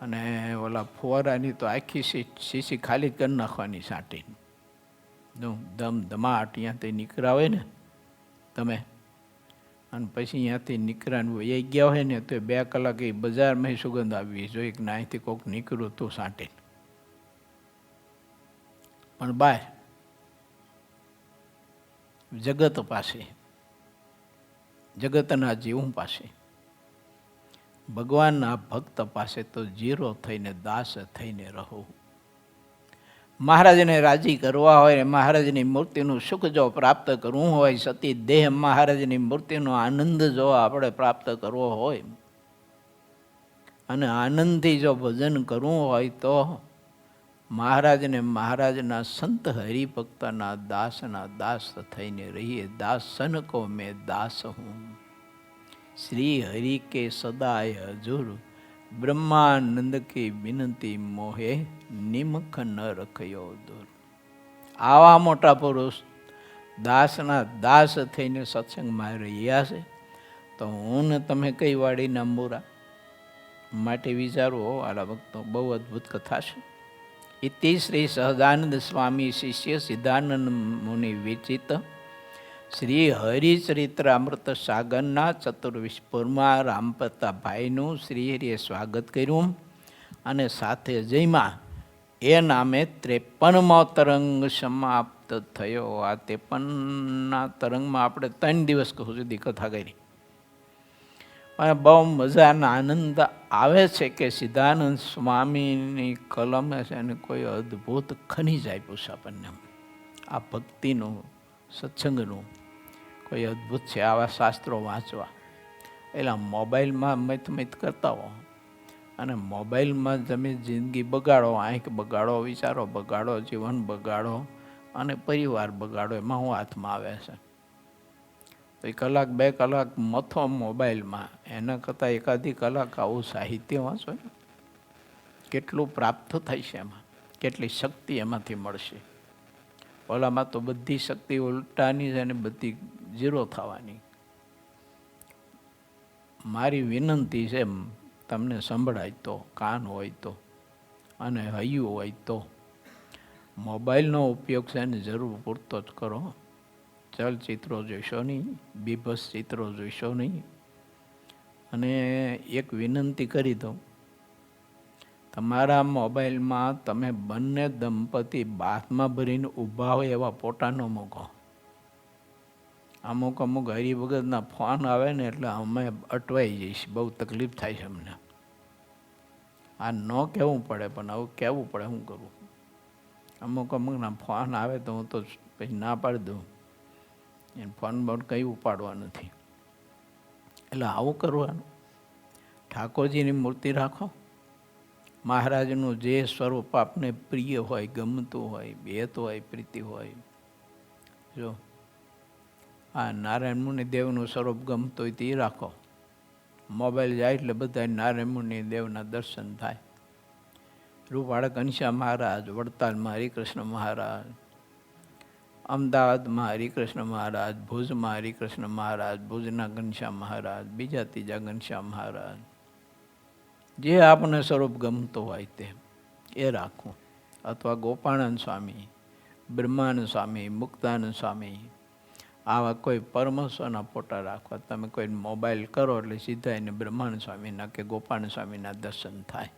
અને ઓલા ફુવારાની તો આખી શીશી ખાલી કરી નાખવાની સાટી. ધમાટ ત્યાંથી નીકળ્યા હોય ને તમે, અને પછી ત્યાંથી નીકળ્યા વહી ગયા હોય ને તો 2 કલાક એ બજારમાં સુગંધ આવવી જોઈએ કે અહીંથી કોઈક નીકળ્યું તું સાંટીને. પણ બહાર જગત પાસે, જગતના જીવ પાસે, ભગવાનના ભક્ત પાસે તો જીરો થઈને દાસ થઈને રહો. મહારાજને રાજી કરવા હોય, મહારાજની મૂર્તિનું સુખ જો પ્રાપ્ત કરવું હોય, સતી દેહ મહારાજની મૂર્તિનો આનંદ જો આપણે પ્રાપ્ત કરવો હોય અને આનંદથી જો ભજન કરવું હોય તો મહારાજને મહારાજના સંત હરિભક્તના દાસના દાસ થઈને રહીએ. દાસન કો મેં દાસ હું, શ્રી હરિ કે સદાય હજુર, બ્રહ્માનંદ કી વિનંતી મોહે, નિમખ ન રખ્યો દૂર. આવા મોટા પુરુષ દાસના દાસ થઈને સત્સંગમાં રહ્યા છે, તો હું ને તમે કઈ વાડીના મૂરા? માટે વિચારો આલા ભક્તો, બહુ અદ્ભુત કથા છે. ઇતિ શ્રી સહજાનંદ સ્વામી શિષ્ય સિદ્ધાનંદ મુનિ વિચિત શ્રી હરિચરિત્રામૃત સાગરના ચતુર્વિશપુરમાં રામપતા ભાઈનું શ્રી હરિએ સ્વાગત કર્યું અને સાથે જઈમાં એ નામે 53મો તરંગ સમાપ્ત થયો. આ 53ના તરંગમાં આપણે 3 દિવસ સુધી કથા કરી. અને બહુ મજાના આનંદ આવે છે કે સિદ્ધાનંદ સ્વામીની કલમે છે અને કોઈ અદ્ભુત ખનિજ આપ્યું છે આપણને. આ ભક્તિનું, સત્સંગનું કોઈ અદ્ભુત છે. આવા શાસ્ત્રો વાંચવા, એટલે મોબાઈલમાં મત કરતા હો અને મોબાઈલમાં તમે જિંદગી બગાડો, આંખ બગાડો, વિચારો બગાડો, જીવન બગાડો અને પરિવાર બગાડો, એમાં શું હાથમાં આવે છે? તો 1 કલાક 2 કલાક મથો મોબાઈલમાં, એના કરતાં એકાદી કલાક આવું સાહિત્ય વાંચો. કેટલું પ્રાપ્ત થાય છે એમાં, કેટલી શક્તિ એમાંથી મળશે. ઓલામાં તો બધી શક્તિ ઉલટાની છે અને બધી ઝીરો થવાની. મારી વિનંતી છે, તમને સંભળાય તો, કાન હોય તો અને હૈયું હોય તો મોબાઈલનો ઉપયોગ છે ને જરૂર પૂરતો જ કરો. ચલચિત્રો જોઈશો નહીં, બીભત્સ ચિત્રો જોઈશો નહીં. અને એક વિનંતી કરી દઉં, તમારા મોબાઈલમાં તમે બંને દંપતી બાથમાં ભરીને ઊભા હોય એવા ફોટા ન મૂકો. અમુક હરિભગતના ફોન આવે ને એટલે અમે અટવાઈ જઈશ, બહુ તકલીફ થાય છે અમને. આ ન કહેવું પડે પણ આવું કહેવું પડે, શું કરું? અમુકના ફોન આવે તો હું તો પછી ના પાડી દઉં, એને ફોન બોન કંઈ ઉપાડવા નથી. એટલે આવું કરવાનું. ઠાકોરજીની મૂર્તિ રાખો, મહારાજનું જે સ્વરૂપ આપને પ્રિય હોય, ગમતું હોય, બેત હોય, પ્રીતિ હોય. જો આ નારાયણ મુનિ દેવનું સ્વરૂપ ગમતું હોય તે રાખો. મોબાઈલ જાય એટલે બધા નારાયણ મુનિ દેવના દર્શન થાય. રૂપાળા ઘનશ્યામ મહારાજ, વડતાલમાં હરિકૃષ્ણ મહારાજ, અમદાવાદમાં હરિકૃષ્ણ મહારાજ, ભુજમાં હરિકૃષ્ણ મહારાજ, ભુજના ઘનશ્યામ મહારાજ, બીજા ત્રીજા ઘનશ્યામ મહારાજ, જે આપણને સ્વરૂપ ગમતું હોય તે એ રાખવું. અથવા ગોપાળાનંદ સ્વામી, બ્રહ્માનંદ સ્વામી, મુક્તાનંદ સ્વામી, આવા કોઈ પરમહંસોના ફોટા રાખવા. તમે કોઈ મોબાઈલ કરો એટલે સીધા એને બ્રહ્માનંદ સ્વામીના કે ગોપાળાનંદ સ્વામીના દર્શન થાય.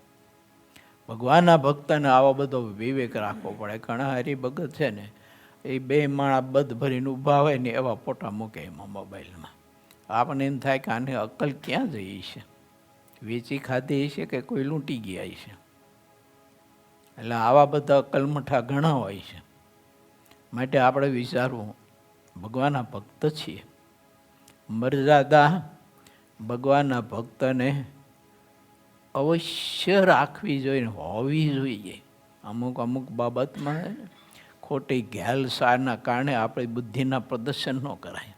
ભગવાનના ભક્તને આવો બધો વિવેક રાખવો પડે. ઘણા હરિભગત છે ને, એ 2 માળા બધ ભરીને ઊભા હોય ને એવા ફોટા મૂકે એમાં મોબાઈલમાં. આપણને એમ થાય કે આને અક્કલ ક્યાં જઈ છે? વેચી ખાધી છે કે કોઈ લૂંટી ગયા છે? એટલે આવા બધા અક્કલમઠા ઘણા હોય છે. માટે આપણે વિચારવું, ભગવાનના ભક્ત છીએ, મર્યાદા ભગવાનના ભક્તને અવશ્ય રાખવી જોઈએ, હોવી જોઈએ. અમુક બાબતમાં ખોટી ઘેલસારના કારણે આપણી બુદ્ધિના પ્રદર્શન ન કરાય.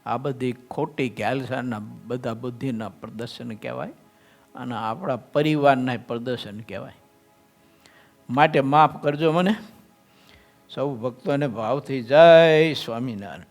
આ બધી ખોટી ઘેલસારના બધા બુદ્ધિના પ્રદર્શન કહેવાય અને આપણા પરિવારના પ્રદર્શન કહેવાય. માટે માફ કરજો મને. સૌ ભક્તોને ભાવથી જય સ્વામિનારાયણ.